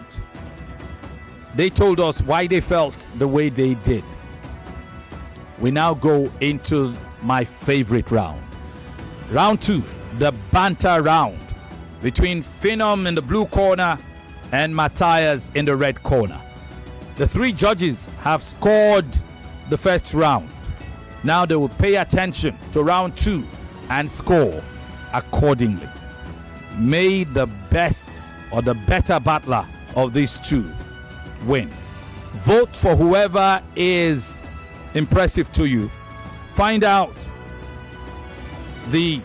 they told us why they felt the way they did. We now go into my favorite round. Round 2, the banter round between Phenom in the blue corner and Mathias in the red corner. The 3 judges have scored the first round. Now they will pay attention to round 2 and score accordingly. May the best or the better battler of these 2 win. Vote for whoever is impressive to you. Find out the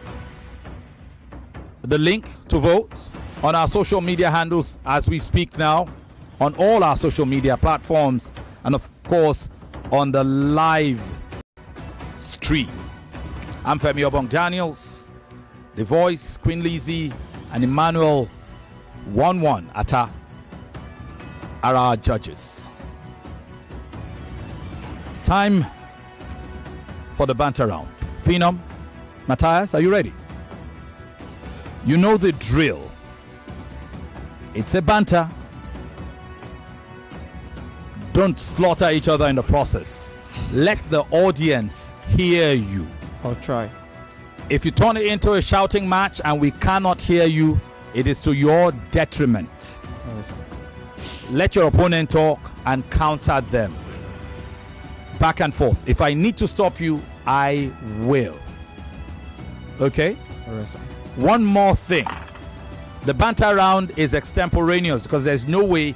link to vote on our social media handles as we speak now, on all our social media platforms, and of course on the live stream. I'm Femi Obong-Daniels, the voice, Queen Lizzie, and Emmanuel 11 Atta are our judges. Time for the banter round. Phenom, Mathias, are you ready? You know the drill. It's a banter. Don't slaughter each other in the process. Let the audience hear you. I'll try. If you turn it into a shouting match and we cannot hear you, it is to your detriment. Let your opponent talk and counter them. Back and forth. If I need to stop you, I will. Okay? One more thing. The banter round is extemporaneous because there's no way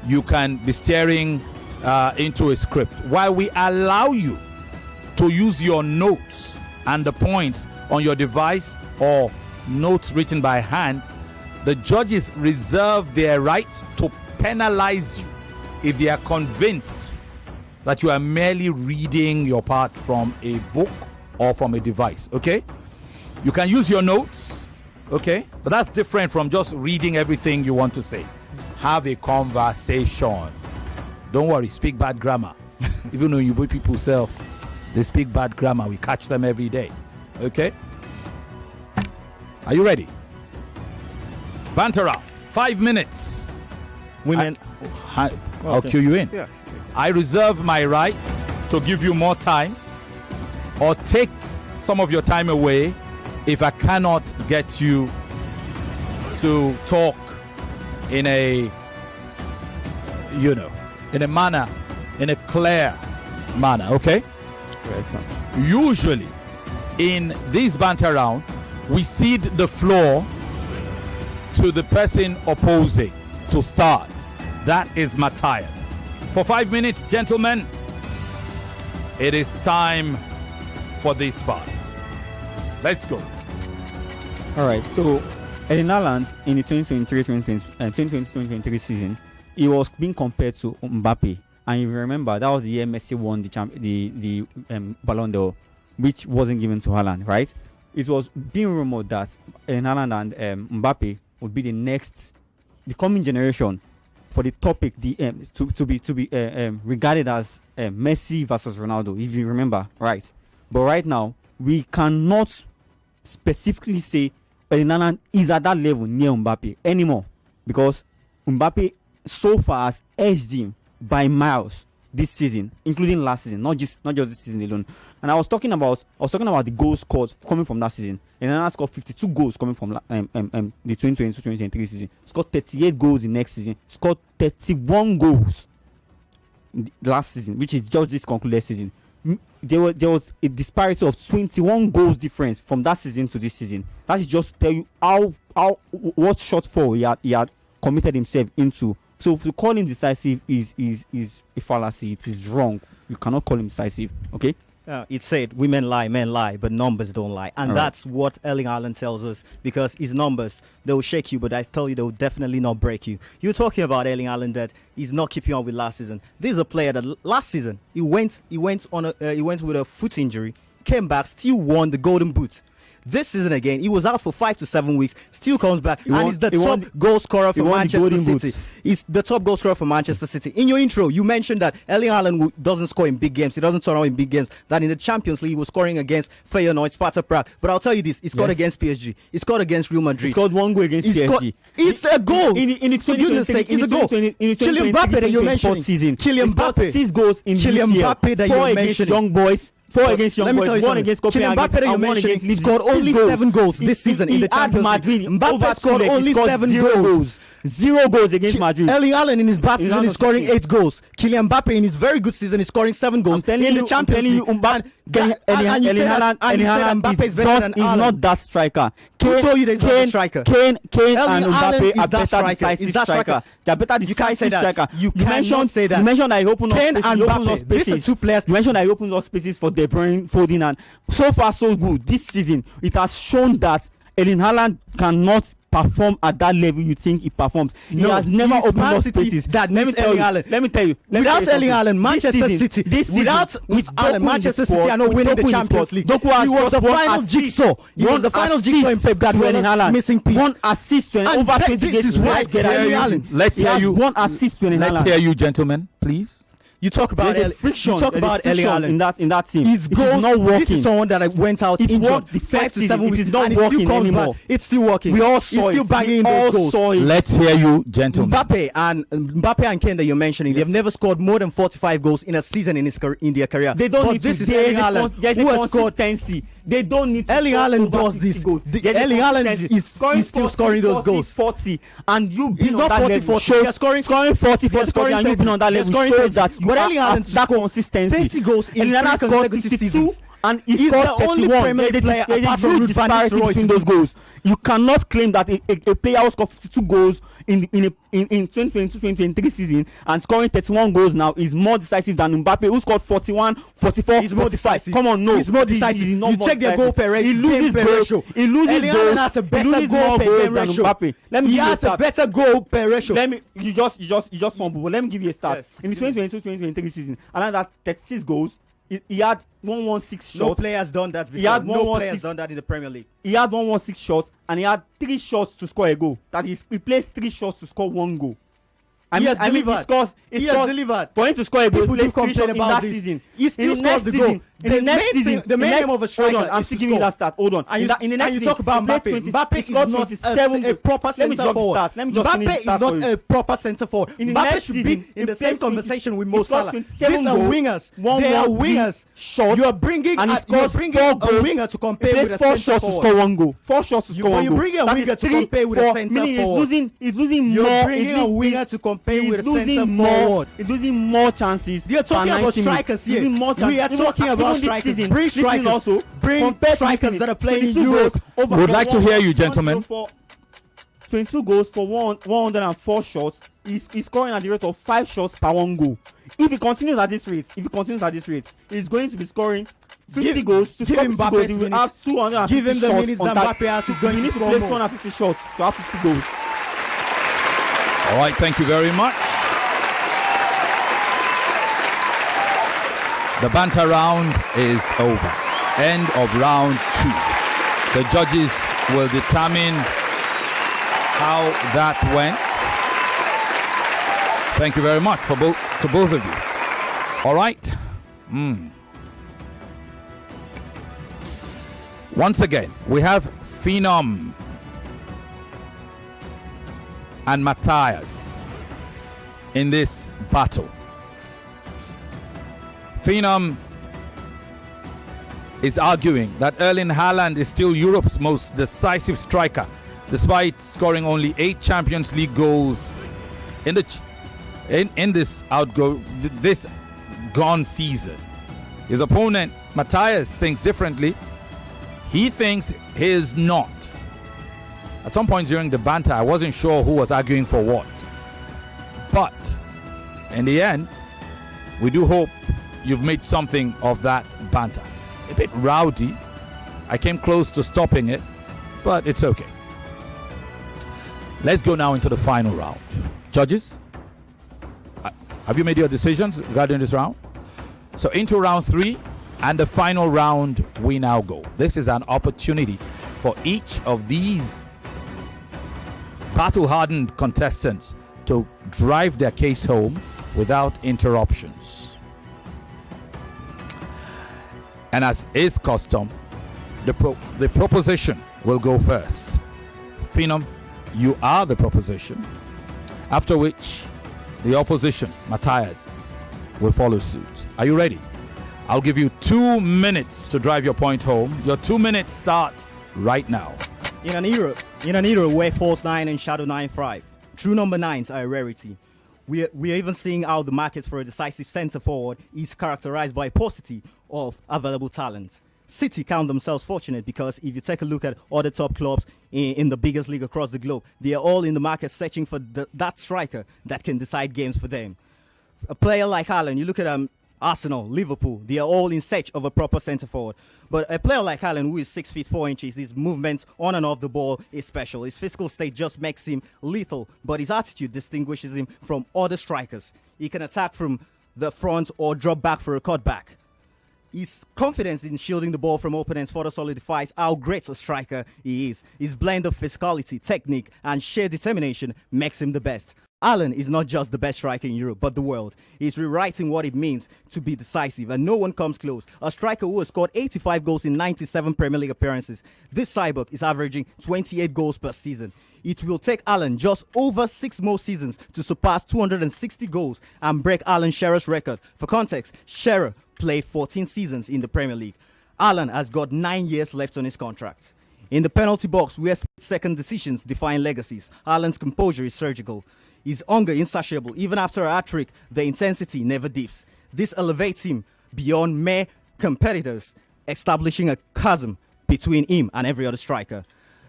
you can be staring into a script. While we allow you to use your notes and the points on your device or notes written by hand, the judges reserve their right to penalize you if they are convinced that you are merely reading your part from a book or from a device. Okay? You can use your notes, okay? But that's different from just reading everything you want to say. Have a conversation. Don't worry, speak bad grammar. Even though you people self, they speak bad grammar. We catch them every day. Okay? Are you ready? Banter round. 5 minutes. Women. I'll cue you in. Yeah. I reserve my right to give you more time or take some of your time away if I cannot get you to talk in a in a manner, in a clear manner, okay? Yes, sir. Usually, in this banter round, we cede the floor to the person opposing to start. That is Mathias. For 5 minutes, gentlemen, it is time for this part. Let's go. All right, so Erling Haaland in the 2023 season, he was being compared to Mbappe. And if you remember, that was the year Messi won the Ballon d'Or, which wasn't given to Haaland, right? It was being rumored that Erling Haaland and Mbappe would be the coming generation for the topic, to be regarded as Messi versus Ronaldo, if you remember, right? But right now, we cannot specifically say Erling Haaland is at that level near Mbappe anymore, because Mbappe so far has edged him by miles this season, including last season, not just this season alone. And I was talking about the goals scored coming from that season. And then I scored 52 goals coming from the 2022-2023 season. Scored 38 goals the next season. Scored 31 goals last season, which is just this concluded season. There was a disparity of 21 goals difference from that season to this season. That is just to tell you what shortfall he had committed himself into. So to call him decisive is a fallacy. It is wrong. You cannot call him decisive. Okay. It said women lie, men lie, but numbers don't lie. And that's what Erling Haaland tells us, because his numbers, they will shake you, but I tell you, they will definitely not break you. You're talking about Erling Haaland that he's not keeping up with last season. This is a player that last season he went with a foot injury, came back, still won the Golden Boot. This season again, he was out for 5 to 7 weeks, still comes back, and he's the top goal scorer for Manchester City. He's the top goal scorer for Manchester City. In your intro, you mentioned that Erling Haaland doesn't score in big games. He doesn't turn out in big games. That in the Champions League, he was scoring against Feyenoord, Sparta Prague. But I'll tell you this, he scored against PSG. He scored against Real Madrid. He scored 1 goal against PSG. It's a goal. For goodness sake, it's a goal. Kylian Mbappe that you're mentioning. Kylian Mbappe. 6 goals in Kylian Mbappe that you're mentioning. Young boys. 4 against Young Boys, 1 against Copenhagen. Kylian Mbappe that you mentioned scored only 7 goals this season in the Champions League. Mbappe scored only 7 goals. 0 goals against Madrid. Erling Haaland in his bad season is scoring 8 goals. Kylian Mbappe in his very good season is scoring 7 goals in the Champions League. Erling Haaland is not that striker. Who told you there's not a striker? Kane and Mbappe are better decisive striker. They're better decisive striker. You cannot say that. You mentioned that he opened up spaces. Kane and Mbappe, these are 2 players. You mentioned that he opened up spaces for De Bruyne, Foden, and so far so good. This season, it has shown that Erling Haaland cannot perform at that level you think he performs. He has never opened up spaces. Let me tell you. Without Erling Haaland, Manchester City, Manchester City are not winning the Champions League. He was the final jigsaw. He was the final jigsaw in Pep Guardiola's missing piece. 1 assist to over 20 games. Let's hear you. 1 assist to Erling Haaland. Let's hear you, gentlemen, please. You talk about Erling Haaland in that team. His goals, not working. This is someone that went out injured 5 to 7 weeks. It is not working anymore. It's still working. We all saw He's still banging in those goals. Let's hear you, gentlemen. Mbappe and Kane that you're mentioning, they've never scored more than 45 goals in a season in their career. They don't need this to. Is Erling Haaland who has scored consistency. They don't need to. Erling Haaland does this. Erling Haaland is still scoring those goals. 40, and you've been on that not 40, level. Shows scoring 40, and you've been on that level. Shows that you have that consistency. 30 goals in 3 consecutive seasons. And he's the only Premier League player apart from Ruud van Nistelrooy between those goals. You cannot claim that a player who scored 52 goals in 2022-2023 season and scoring 31 goals now is more decisive than Mbappe, who scored 41, 44, he's more decisive. Come on, no. He's more decisive. You check their goal per ratio. He loses ratio. He loses goals. Has a better goal per game ratio. He has a better goal per ratio. You just fumble. Let me give you a start. Yes. In the 2022-2023 season, Alan had 36 goals. He had 116 shots. No players done that before. No players done that in the Premier League. He had 116 shots and he had 3 shots to score a goal. That is, he plays 3 shots to score 1 goal. He has delivered. He has delivered. For him to score a goal, people do complain about this. season. He still scores the goal. the main aim of a striker hold on, I'm still giving you that start. Hold on. And you talk about Mbappe. Mbappe is not a proper centre forward. Mbappe is not a proper centre forward. Mbappe should be in the same conversation with Mo Salah. These are wingers. They are wingers. You are bringing a winger to compare with a centre forward. 4 shots to score 1 goal. You bring a winger to compare with a centre forward. He's losing more. You're bringing a winger to compare with a centre forward. He's losing more chances. You're talking about strikers here. We are talking about strikers. Bring strikers. Bring strikers that are playing in Europe. We would like to hear you, gentlemen. 22 goals for 104 shots. He's scoring at the rate of 5 shots per 1 goal. If he continues at this rate, he's going to be scoring 50 goals. To score 50 goals, he will have 250 Give him the shots minutes that Mbappe has. He's going to score more. 250 shots to have 50 goals. All right, thank you very much. The banter round is over. End of round 2. The judges will determine how that went. Thank you very much to both of you. All right. Once again, we have Phenom and Mathias in this battle. Phenom is arguing that Erling Haaland is still Europe's most decisive striker, despite scoring only 8 Champions League goals in this gone season. His opponent Mathias thinks differently. He thinks he is not. At some point during the banter, I wasn't sure who was arguing for what. But in the end, we do hope you've made something of that banter. A bit rowdy. I came close to stopping it, but it's okay. Let's go now into the final round. Judges, have you made your decisions regarding this round? So into round 3 and the final round we now go. This is an opportunity for each of these battle-hardened contestants to drive their case home without interruptions. And as is custom, the proposition will go first. Phenom, you are the proposition. After which, the opposition, Mathias, will follow suit. Are you ready? I'll give you 2 minutes to drive your point home. Your 2 minutes start right now. In an era where false 9 and shadow 9 thrive, true number 9s are a rarity. We are even seeing how the market for a decisive centre forward is characterized by a paucity of available talent. City count themselves fortunate because if you take a look at other top clubs in the biggest league across the globe, they are all in the market searching for that striker that can decide games for them. A player like Haaland, you look at Arsenal, Liverpool, they are all in search of a proper centre forward. But a player like Haaland, who is 6 feet 4 inches, his movements on and off the ball is special. His physical state just makes him lethal, but his attitude distinguishes him from other strikers. He can attack from the front or drop back for a cutback. His confidence in shielding the ball from opponents further solidifies how great a striker he is. His blend of physicality, technique, and sheer determination makes him the best. Haaland is not just the best striker in Europe, but the world. He's rewriting what it means to be decisive, and no one comes close. A striker who has scored 85 goals in 97 Premier League appearances. This cyborg is averaging 28 goals per season. It will take Haaland just over 6 more seasons to surpass 260 goals and break Alan Shearer's record. For context, Shearer played 14 seasons in the Premier League. Haaland has got 9 years left on his contract. In the penalty box, where second decisions define legacies, Haaland's composure is surgical. His hunger insatiable. Even after a hat-trick, the intensity never dips. This elevates him beyond mere competitors, establishing a chasm between him and every other striker.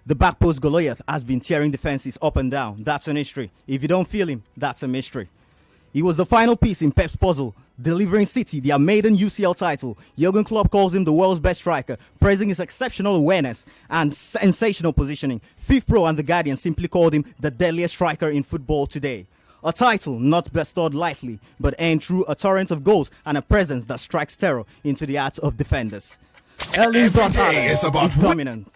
The back post Goliath has been tearing defenses up and down. That's an history. If you don't feel him, that's a mystery. He was the final piece in Pep's puzzle, delivering City their maiden UCL title. Jurgen Klopp calls him the world's best striker, praising his exceptional awareness and sensational positioning. FIFPro and The Guardian simply called him the deadliest striker in football today. A title not bestowed lightly, but earned through a torrent of goals and a presence that strikes terror into the hearts of defenders. Erling Haaland is dominant.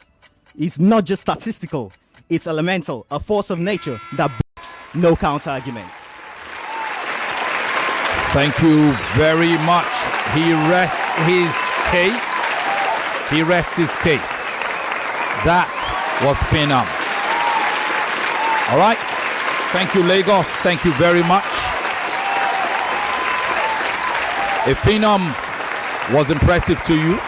It's not just statistical, it's elemental, a force of nature that breaks no counter-argument. Thank you very much. He rests his case. He rests his case. That was Phenom. All right. Thank you, Lagos. Thank you very much. If Phenom was impressive to you,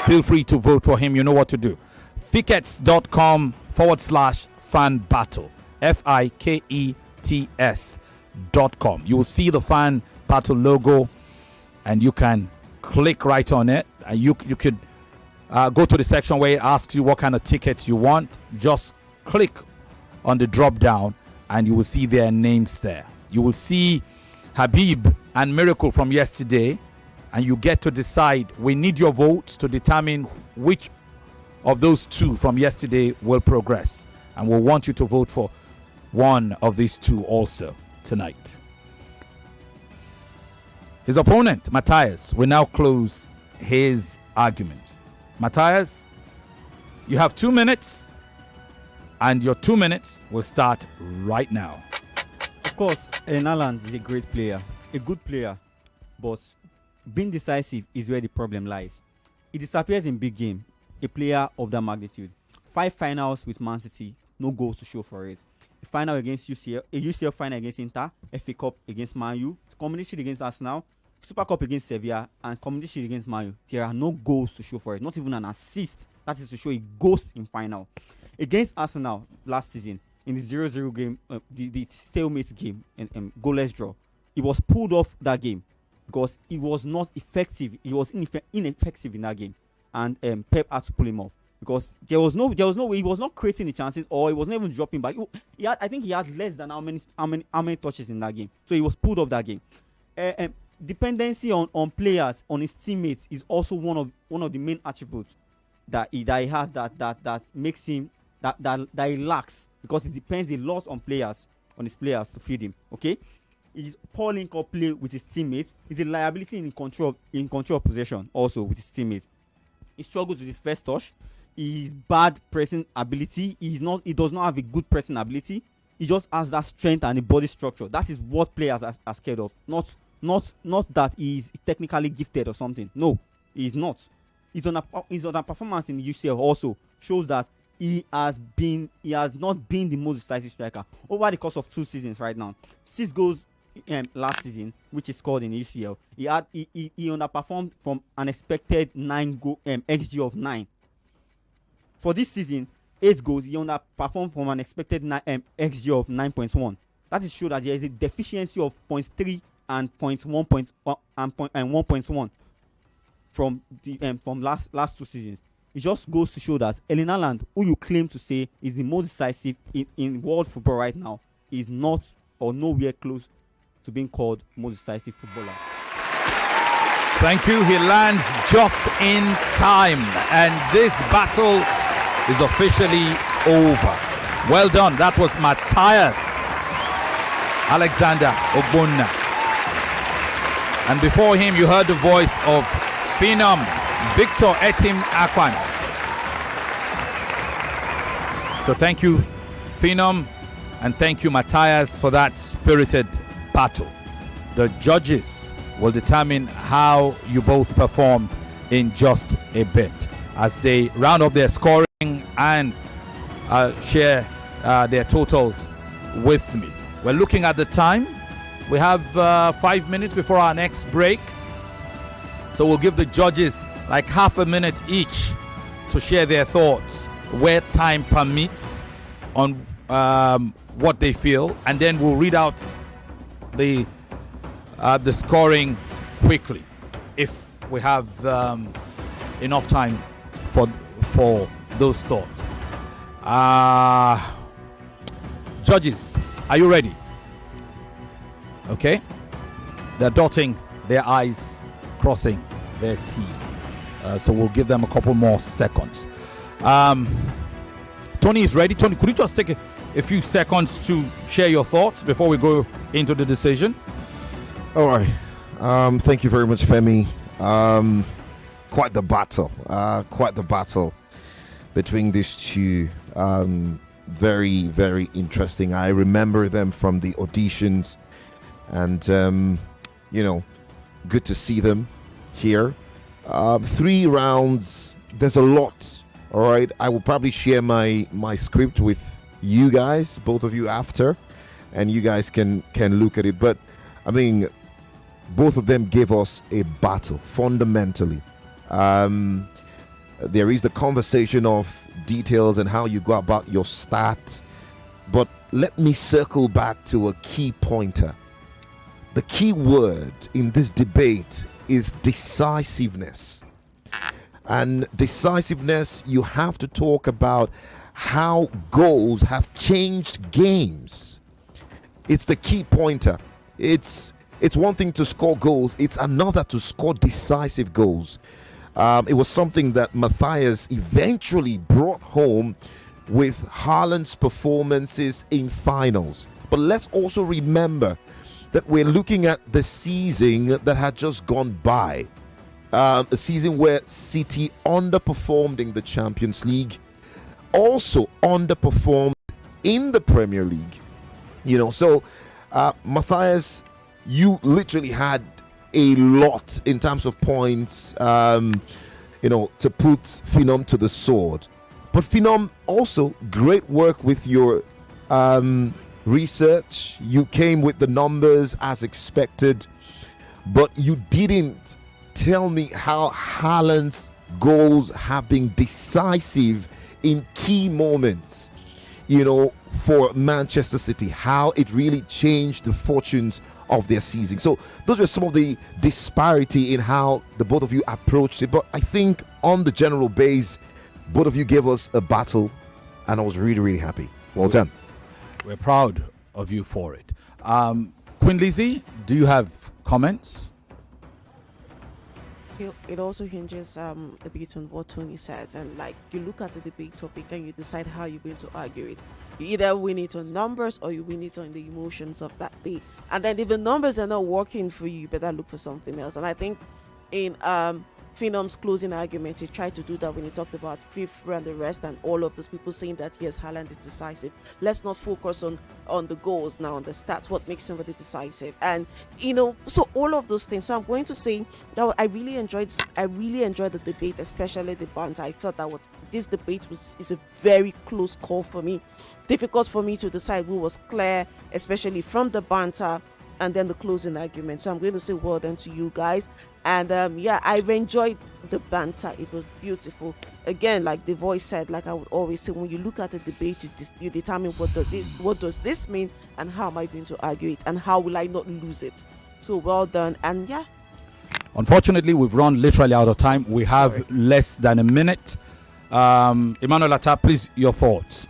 feel free to vote for him. You know what to do. Fickets.com/fan battle. FIKETS.com. You will see the fan battle logo and you can click right on it. And you could go to the section where it asks you what kind of tickets you want. Just click on the drop down and you will see their names there. You will see Habib and Miracle from yesterday, and you get to decide. We need your votes to determine which of those two from yesterday will progress, and we'll want you to vote for one of these two also tonight. His opponent, Mathias, will now close his argument. Mathias, you have 2 minutes, and your 2 minutes will start right now. Of course, Erling Haaland is a great player, a good player, but being decisive is where the problem lies. He disappears in big game, a player of that magnitude. 5 finals with Man City, no goals to show for it. A final against UCL, a UCL final against Inter, FA Cup against Man U, Community Shield against Arsenal, Super Cup against Sevilla, and Community Shield against Man U. There are no goals to show for it, not even an assist. That is to show a ghost in final. Against Arsenal last season, in the 0-0 game, the stalemate game, and goalless draw, he was pulled off that game because he was not effective. He was ineffective in that game, and Pep had to pull him off because there was no way. He was not creating the chances, or he was not even dropping back. I think he had less than how many touches in that game, so he was pulled off that game. Dependency on players, on his teammates, is also one of the main attributes that he has that makes him that he lacks, because it depends a lot on his players to feed him. Okay, he's poor link-up play with his teammates. He's a liability in control of possession also with his teammates. He struggles with his first touch. He's bad pressing ability. He does not have a good pressing ability. He just has that strength and a body structure. That is what players are scared of. Not that he's technically gifted or something. No, he's not. His performance in the UCL also shows that he has not been the most decisive striker over the course of 2 seasons right now. 6 goals last season, which is scored in the UCL. He underperformed from an expected 9 goal XG of 9. For this season, 8 goals, he underperformed from an expected XG of 9.1. That is show that there is a deficiency of 0.3 and 1.1 from last 2 seasons. It just goes to show that Erling Haaland, who you claim to say is the most decisive in world football right now, is not or nowhere close to being called most decisive footballer. Thank you. He lands just in time, and this battle is officially over. Well done. That was Mathias Alexander Ogbonna. And before him, you heard the voice of Phenom Victor Etim Akwan. So thank you, Phenom, and thank you, Mathias, for that spirited battle. The judges will determine how you both perform in just a bit as they round up their scoring and share their totals with me. We're looking at the time. We have 5 minutes before our next break. So we'll give the judges like half a minute each to share their thoughts where time permits on what they feel, and then we'll read out the scoring quickly if we have enough time for those thoughts. Judges, are you ready? Okay, they're dotting their I's, crossing their T's. So we'll give them a couple more seconds. Tony is ready. Tony, could you just take a few seconds to share your thoughts before we go into the decision? All right. Thank you very much, Femi. Quite the battle between these two. Very, very interesting. I remember them from the auditions, and good to see them here. 3 rounds. There's a lot. All right. I will probably share my script with you guys, both of you, after, and you guys can look at it. But I mean, both of them gave us a battle fundamentally. There is the conversation of details and how you go about your stats, but let me circle back to a key pointer. The key word in this debate is decisiveness. And decisiveness, you have to talk about how goals have changed games. It's the key pointer. It's one thing to score goals, it's another to score decisive goals. It was something that Mathias eventually brought home with Haaland's performances in finals. But let's also remember that we're looking at the season that had just gone by. A season where City underperformed in the Champions League, also underperformed in the Premier League. So Mathias, you literally had a lot in terms of points, to put Phenom to the sword. But Phenom, also great work with your research. You came with the numbers as expected, but you didn't tell me how Haaland's goals have been decisive in key moments, for Manchester City, how it really changed the fortunes of their season. So those were some of the disparity in how the both of you approached it. But I think on the general base, both of you gave us a battle, and I was really, really happy. Well done. We're proud of you for it. Queen Lizzie, do you have comments? It also hinges a bit on what Tony said, and like you look at the debate topic and you decide how you're going to argue it. You either win it on numbers or you win it on the emotions of that day. And then if the numbers are not working for you, you better look for something else. And I think in Phenom's closing argument, he tried to do that when he talked about FIFA and the rest, and all of those people saying that yes, Haaland is decisive. Let's not focus on the goals now, on the stats, what makes somebody decisive, and so all of those things. So I'm going to say that I really enjoyed the debate, especially the banter. I felt that this debate is a very close call for me. Difficult for me to decide who was clear, especially from the banter and then the closing argument. So I'm going to say well done to you guys. And I've enjoyed the banter. It was beautiful. Again, like the voice said, like I would always say, when you look at a debate, you determine what does this mean, and how am I going to argue it, and how will I not lose it. So well done. And unfortunately, we've run literally out of time. We have less than a minute. Emmanuel Atta, please, your thoughts.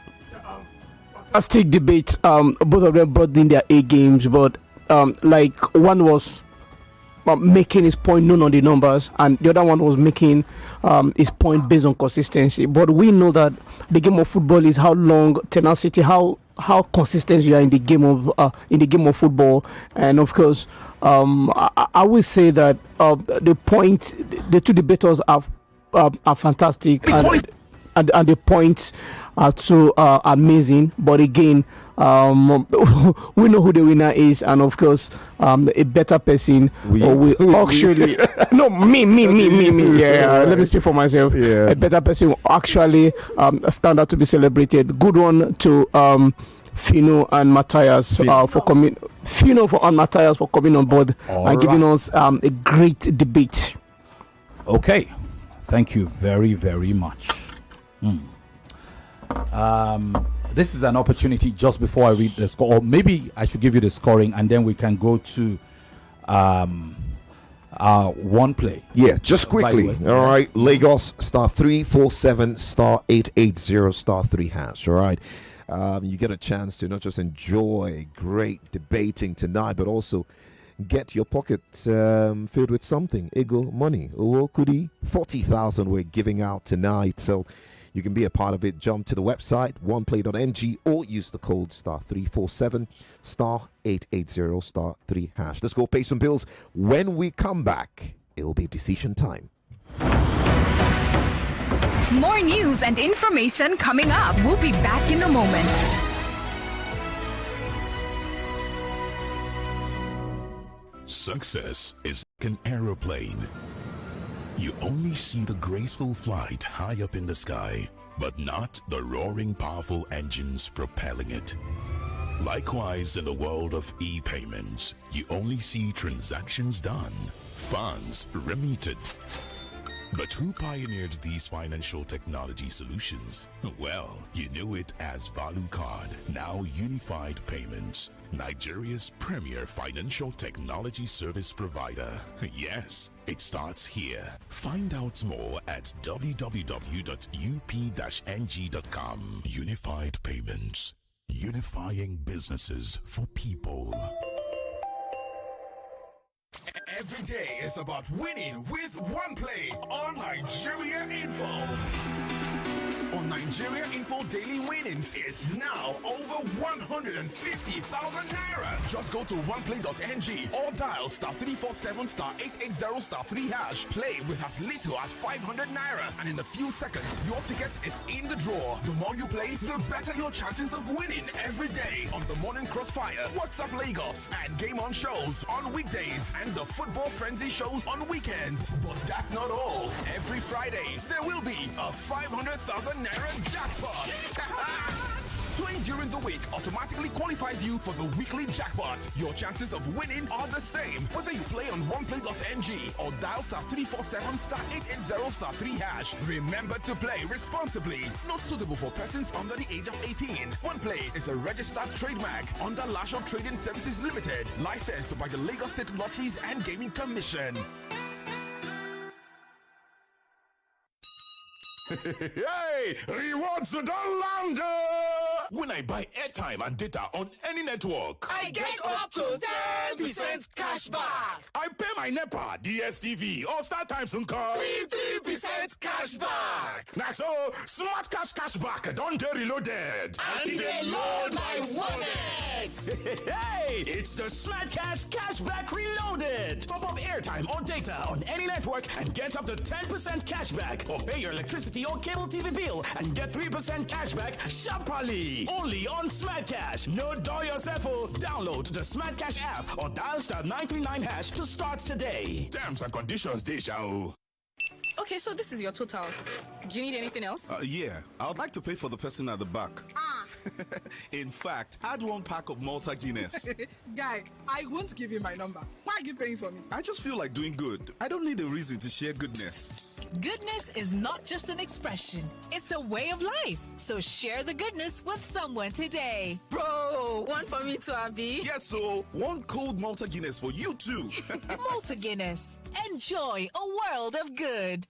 Fantastic debate. Both of them brought in their A games, but like one was making his point known on the numbers, and the other one was making his point based on consistency. But we know that the game of football is how long tenacity, how consistent you are in the game of football. And of course, I will say that the two debaters are fantastic, and the points are so amazing. But again, we know who the winner is, and of course, a better person will actually no me. Yeah, let me speak for myself. Yeah. A better person will actually stand out to be celebrated. Good one to Phenom and Mathias for coming. Phenom and Mathias for coming on board and giving us a great debate. Okay, thank you very, very much. This is an opportunity just before I read the score, or maybe I should give you the scoring and then we can go to one play. Yeah, just quickly. All right, Lagos *347 *880 *3#. All right, you get a chance to not just enjoy great debating tonight, but also get your pocket filled with something. Ego money. Kudi 40,000 we're giving out tonight. So you can be a part of it. Jump to the website, oneplay.ng, or use the code *347 *880 *3#. Let's go pay some bills. When we come back, it'll be decision time. More news and information coming up. We'll be back in a moment. Success is like an aeroplane. You only see the graceful flight high up in the sky, but not the roaring powerful engines propelling it. Likewise, in the world of e-payments, you only see transactions done, funds remitted. But who pioneered these financial technology solutions? Well, you knew it as Value Card, now Unified Payments, Nigeria's premier financial technology service provider. Yes, it starts here. Find out more at www.up-ng.com. Unified Payments, unifying businesses for people. Every day is about winning with one play on Nigeria Info. On Nigeria Info Daily Winnings, it's now over 150,000 naira. Just go to oneplay.ng or dial *347 *880 *3#. Play with as little as 500 naira, and in a few seconds, your ticket is in the draw. The more you play, the better your chances of winning every day on the Morning Crossfire, WhatsApp Lagos, and Game On shows on weekdays, and the Football Frenzy shows on weekends. But that's not all. Every Friday, there will be a 500,000 naira jackpot. Playing during the week automatically qualifies you for the weekly jackpot. Your chances of winning are the same whether you play on oneplay.ng or dial *347 *880 *3#. Remember to play responsibly. Not suitable for persons under the age of 18. OnePlay is a registered trademark under Lasho Trading Services Limited, licensed by the Lagos State Lotteries and Gaming Commission. Hey, rewards don't land. When I buy airtime and data on any network, I get up to 10% cash back. I pay my NEPA, DSTV, or StarTimes and call 3% cash back. Now so, smart cash back don't get reloaded. And they load my wallet. Hey, it's the Smart Cash Cashback Reloaded. Top up airtime or data on any network and get up to 10% cashback, or pay your electricity or cable TV bill and get 3% cashback sharply. Only on Smart Cash. No dull yourself. Download the Smart Cash app or dial *939# to start today. Terms and conditions, Deja. Okay, so this is your total. Do you need anything else? Yeah, I would like to pay for the person at the back. In fact, add 1 pack of Malta Guinness. Guy, I won't give you my number. Why are you paying for me? I just feel like doing good. I don't need a reason to share goodness. Goodness is not just an expression, it's a way of life. So share the goodness with someone today. Bro, one for me too, Abby. Yes, so 1 cold Malta Guinness for you too. Malta Guinness. Enjoy a world of good.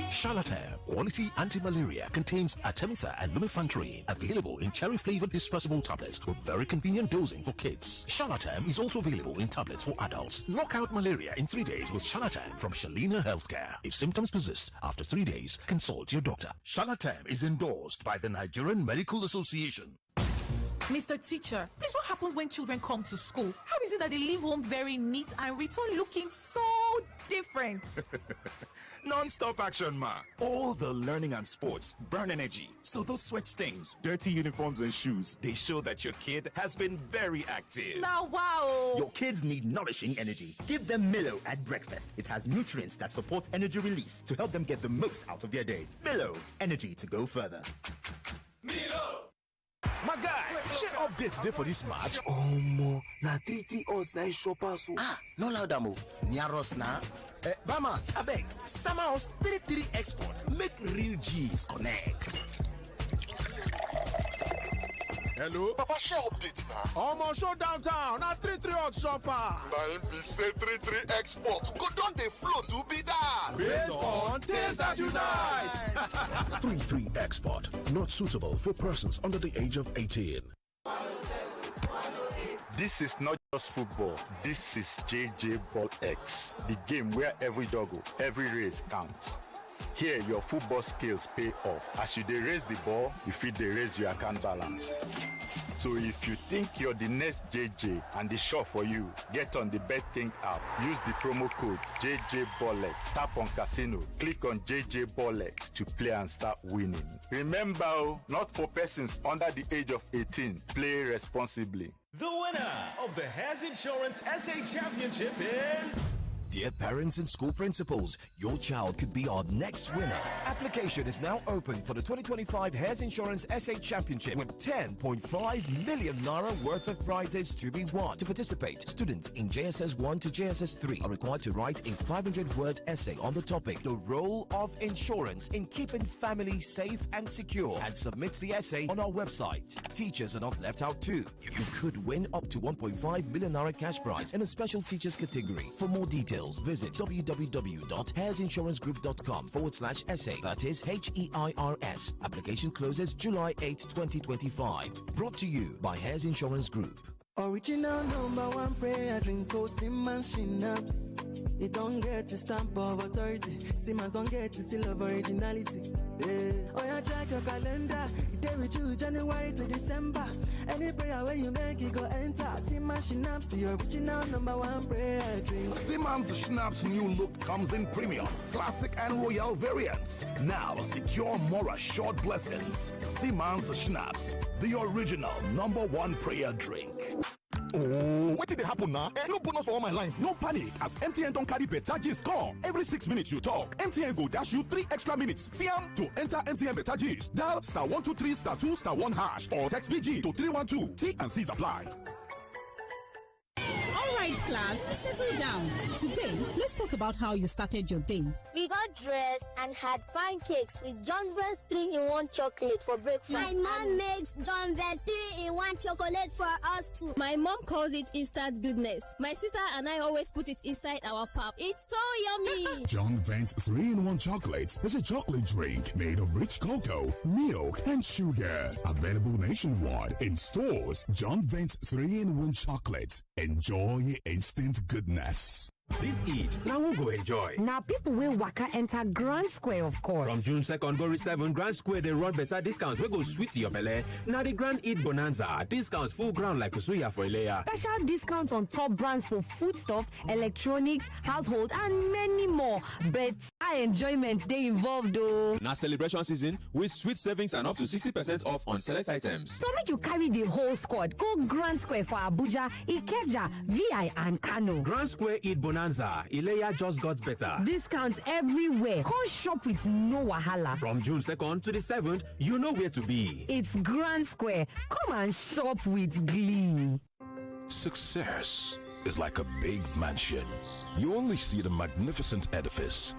Charlatan Quality Anti-Malaria contains Artemether and lumefantrine, available in cherry-flavored dispersible tablets with very convenient dosing for kids. Charlatan is also available in tablets for adults. Knock out malaria in 3 days with Charlatan from Shalina Healthcare. If symptoms persist after 3 days, consult your doctor. Charlatan is endorsed by the Nigerian Medical Association. Mr. Teacher, please, what happens when children come to school? How is it that they leave home very neat and return looking so different? Non-stop action, ma. All the learning and sports burn energy. So those sweat stains, dirty uniforms and shoes, they show that your kid has been very active. Now, wow. Your kids need nourishing energy. Give them Milo at breakfast. It has nutrients that support energy release to help them get the most out of their day. Milo, energy to go further. Milo! My guy, share updates there for this match. Omo, na 3 odds na shoppers. No louder move. Near us now. Bama, abeg, sama us 3 export. Make real G's connect. Hello? Papa, share update now. Omo, show downtown. Na 3 odds shopper. Na him be say 3 export. Go down the flow to be that. Based on things that you nice. 3 export. Not suitable for persons under the age of 18. This is not just football. This is JJ Ball X, the game where every doggo, every race counts. Here, your football skills pay off. As you raise the ball, you fit raise your account balance. So if you think you're the next JJ and the shop for you, get on the BetKing app. Use the promo code JJBollet. Tap on casino. Click on JJ Bollet to play and start winning. Remember, not for persons under the age of 18. Play responsibly. The winner of the Has Insurance SA Championship is... Dear parents and school principals, your child could be our next winner. Application is now open for the 2025 Has Insurance SA Championship with 10.5 million naira worth of prizes to be won. To participate, students in JSS 1 to JSS 3 are required to write a 500-word essay on the topic, the role of insurance in keeping families safe and secure, and submit the essay on our website. Teachers are not left out too. You could win up to 1.5 million naira cash prize in a special teachers category. For more details, visit www.hairsinsurancegroup.com/essay. That is HEIRS. Application closes July 8, 2025. Brought to you by Hairs Insurance Group. Original #1 prayer drink, Simmons Schnapps. It don't get the stamp of authority. Simmons don't get the seal of originality. Oh, yeah, check your calendar. It day with you January to December. Any prayer where you make it go enter. Simmons Schnapps, the original #1 prayer drink. Simmons Schnapps new look comes in premium, classic and royal variants. Now secure more assured blessings. Simmons Schnapps, the original #1 prayer drink. Oh, what did they happen now? No bonus for all my line. No panic, as MTN don't carry better gist come. Every 6 minutes you talk, MTN go dash you 3 extra minutes. Fiam to enter MTN better gist. Dial *123 *2 *1 hash or text BG to 312. T and C's apply. All right, class, settle down. Today, let's talk about how you started your day. We got dressed and had pancakes with John Vance 3-in-1 chocolate for breakfast. My mom makes John Vance 3-in-1 chocolate for us too. My mom calls it instant goodness. My sister and I always put it inside our pap. It's so yummy. John Vance 3-in-1 chocolate is a chocolate drink made of rich cocoa, milk, and sugar. Available nationwide in stores. John Vance 3-in-1 chocolate. Enjoy instant goodness. This Eid, now we'll go enjoy. Now people will waka enter Grand Square, of course. From June 2nd, go 7 Grand Square, they run better discounts. We go sweet your belly. Now the Grand Eid Bonanza, discounts full ground like Kusuya for Ilea. Special discounts on top brands for foodstuff, electronics, household, and many more. But enjoyment they involved though. Now celebration season with sweet savings and up to 60% off on select items. So make you carry the whole squad. Go Grand Square for Abuja, Ikeja, VI, and Kano. Grand Square Eid Bonanza. Ilea just got better. Discounts everywhere. Come shop with no wahala. From June 2nd to the 7th, you know where to be. It's Grand Square. Come and shop with glee. Success is like a big mansion. You only see the magnificent edifice,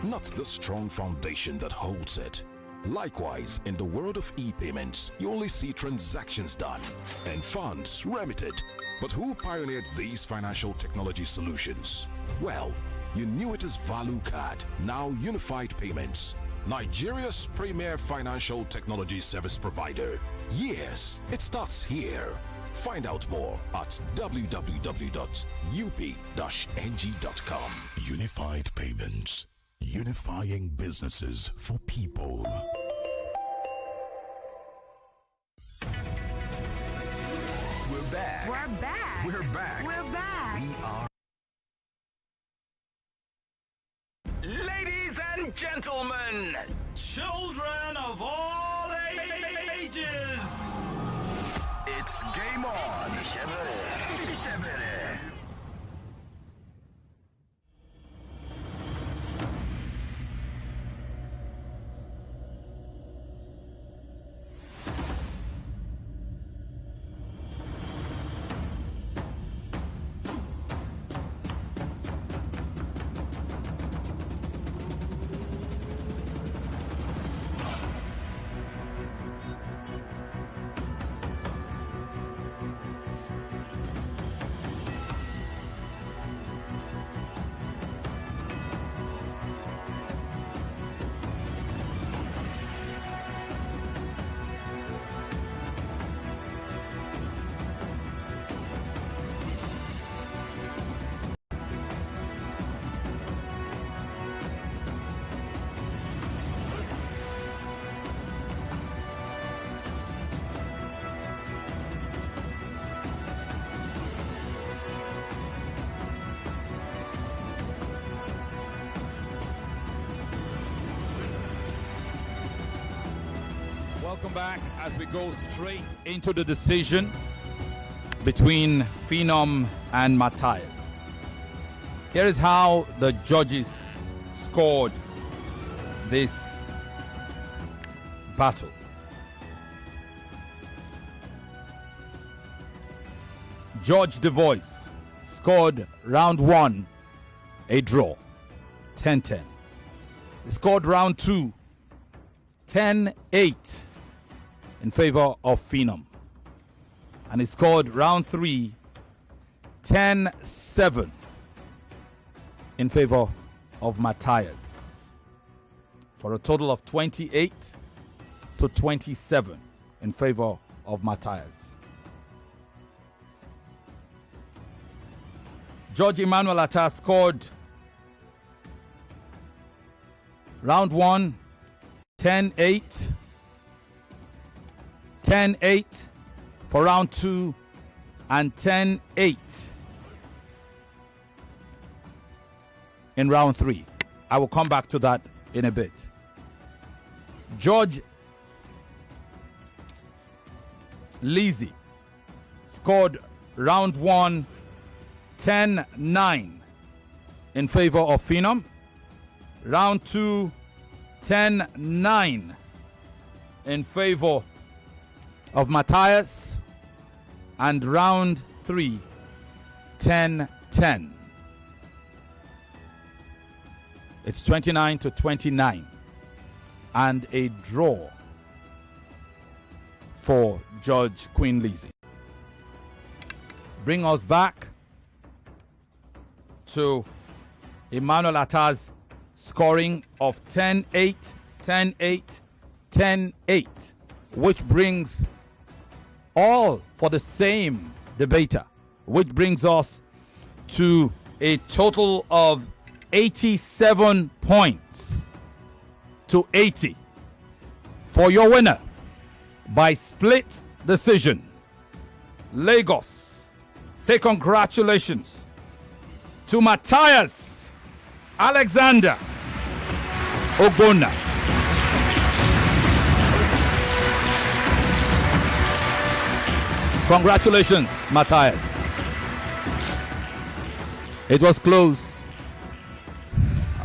not the strong foundation that holds it. Likewise, in the world of e-payments, you only see transactions done and funds remitted. But who pioneered these financial technology solutions? Well, you knew it as Value Card, now Unified Payments, Nigeria's premier financial technology service provider. Yes, it starts here. Find out more at www.up-ng.com. Unified Payments, unifying businesses for people. We're back. We're back. We're back. We're back. We are. Ladies and gentlemen, children of all ages, it's game on. Welcome back as we go straight into the decision between Phenom and Mathias. Here is how the judges scored this battle. George the Voice scored round 1 a draw, 10-10. He scored round 2 10-8 in favor of Phenom. And he scored round 3 10-7 in favor of Mathias, for a total of 28-27 in favor of Mathias. George Emmanuel Atta scored round 1 10-8, 10-8 for round 2, and 10-8 in round 3. I will come back to that in a bit. George Lizzie scored round 1 10-9 in favor of Phenom. Round 2 10-9 in favor of Mathias. And round 3 10-10. It's 29-29 and a draw for Judge Queen Lizzie. Bring us back to Emmanuel Atta's scoring of 10-8, 10-8, 10-8, which brings all for the same debater, which brings us to a total of 87 points to 80 for your winner by split decision. Lagos, say congratulations to Mathias Alexander Ogbonna. Congratulations, Mathias. It was close,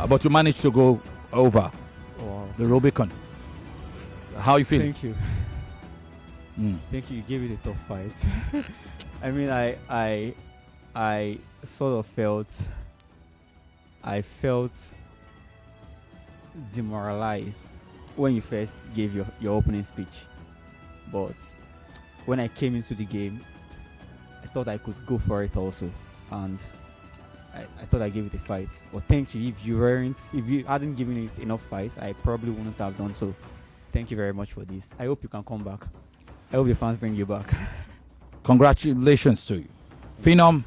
but you managed to go over the Rubicon. How are you feeling? Thank you. Thank you. You gave it a tough fight. I mean, I sort of felt demoralized when you first gave your opening speech, but when I came into the game, I thought I could go for it also, and I thought I gave it a fight. But thank you. If you hadn't given it enough fight, I probably wouldn't have done so. Thank you very much for this. I hope you can come back. I hope the fans bring you back. Congratulations to you. Phenom,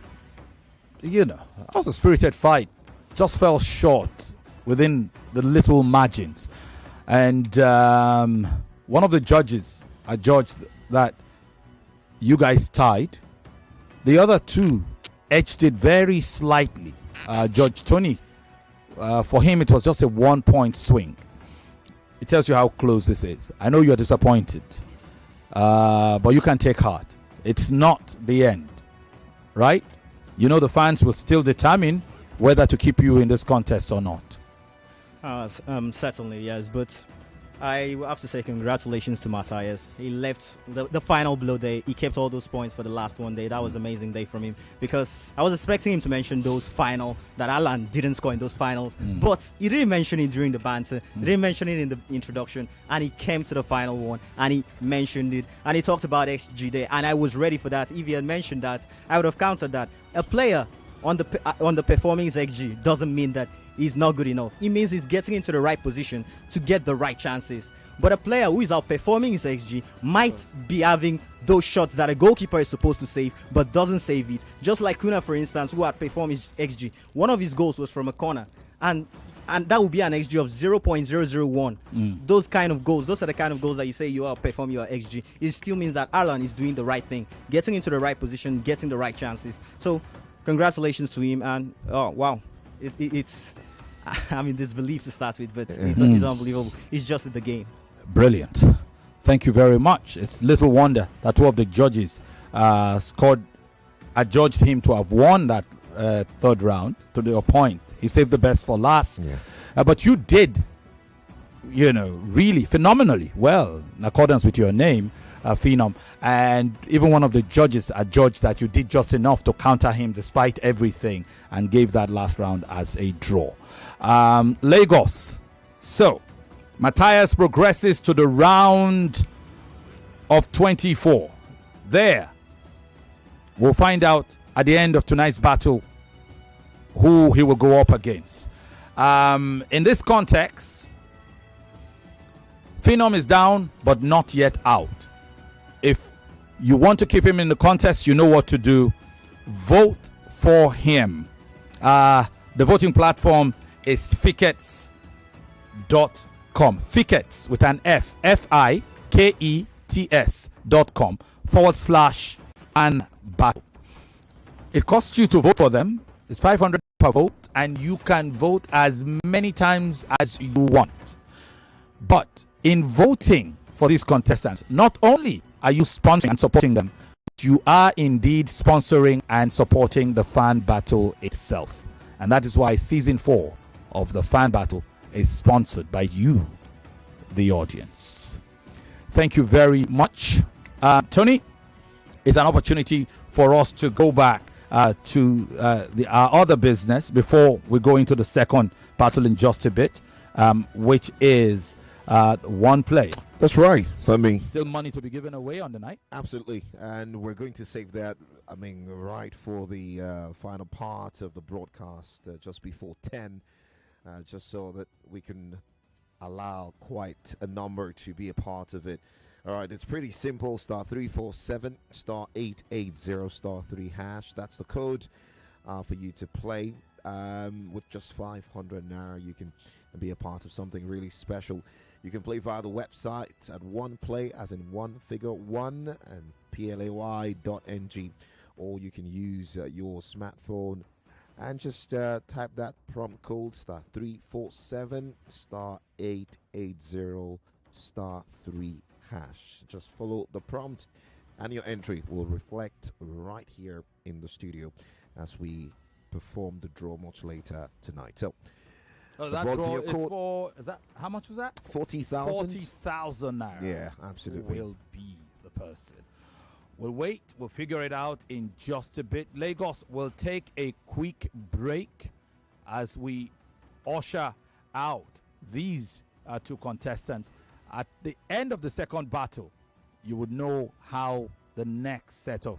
that was a spirited fight. Just fell short within the little margins. And one of the judges adjudged that you guys tied. The other two edged it very slightly. Judge Tony, for him, it was just a 1-point swing. It tells you how close this is. I know you're disappointed, but you can take heart. It's not the end, right? The fans will still determine whether to keep you in this contest or not. Certainly, yes. But I have to say congratulations to Mathias. He left the final blow day. He kept all those points for the last one day. That was an amazing day from him, because I was expecting him to mention those final, that Haaland didn't score in those finals. But he didn't mention it during the banter. He didn't mention it in the introduction. And he came to the final one and he mentioned it. And he talked about XG there. And I was ready for that. If he had mentioned that, I would have countered that. A player on the performing his XG doesn't mean that he's not good enough. It means he's getting into the right position to get the right chances. But a player who is outperforming his XG might be having those shots that a goalkeeper is supposed to save but doesn't save it. Just like Kuna, for instance, who outperformed his XG. One of his goals was from a corner. And that would be an XG of 0.001. Those kind of goals, those are the kind of goals that you say you outperform your XG. It still means that Erling is doing the right thing, getting into the right position, getting the right chances. So, congratulations to him. And, oh, wow. It's I'm in disbelief to start with, but it's unbelievable. It's just the game. Brilliant. Thank you very much. It's little wonder that two of the judges adjudged him to have won that third round to the point. He saved the best for last. Yeah. But you did, really phenomenally well in accordance with your name, Phenom. And even one of the judges adjudged that you did just enough to counter him despite everything and gave that last round as a draw. Lagos. So, Mathias progresses to the round of 24. There, we'll find out at the end of tonight's battle who he will go up against. In this context, Phenom is down but not yet out. If you want to keep him in the contest, you know what to do. Vote for him. The voting platform is Fikets.com. Fikets with an F. Fikets.com /and battle. It costs you to vote for them. It's 500 per vote, and you can vote as many times as you want. But in voting for these contestants, not only are you sponsoring and supporting them, you are indeed sponsoring and supporting the fan battle itself. And that is why season 4 of the fan battle is sponsored by you, the audience. Thank you very much. Tony, it's an opportunity for us to go back to our other business before we go into the second battle in just a bit, which is one play. That's right. Still money to be given away on the night. Absolutely. And we're going to save that, right for the final part of the broadcast just before 10, just so that we can allow quite a number to be a part of it. All right, it's pretty simple. *347 *880 *3#. That's the code for you to play. With just 500 naira, you can be a part of something really special. You can play via the website at one play, as in one figure, one, and play.ng, or you can use your smartphone and just type that prompt code *347 *880 *3#. Just follow the prompt, and your entry will reflect right here in the studio as we perform the draw much later tonight. So, that draw is for, how much was that? 40,000. 40,000 naira. Yeah, absolutely. Will be the person. We'll wait. We'll figure it out in just a bit. Lagos will take a quick break as we usher out these two contestants. At the end of the second battle, you would know how the next set of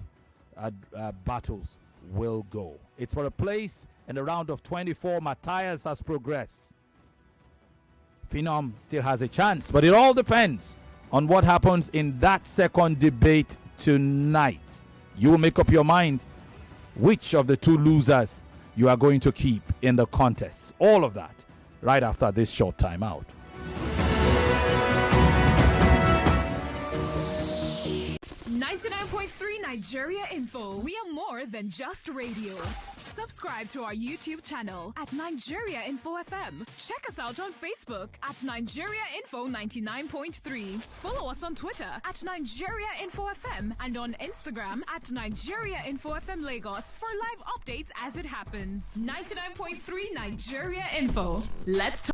battles will go. It's for a place in the round of 24. Mathias has progressed. Phenom still has a chance, but it all depends on what happens in that second debate tonight. You will make up your mind which of the two losers you are going to keep in the contest. All of that right after this short timeout. 99.3 Nigeria Info. We are more than just radio. Subscribe to our YouTube channel at Nigeria Info FM. Check us out on Facebook at Nigeria Info 99.3. Follow us on Twitter at Nigeria Info FM and on Instagram at Nigeria Info FM Lagos for live updates as it happens. 99.3 Nigeria Info. Let's talk.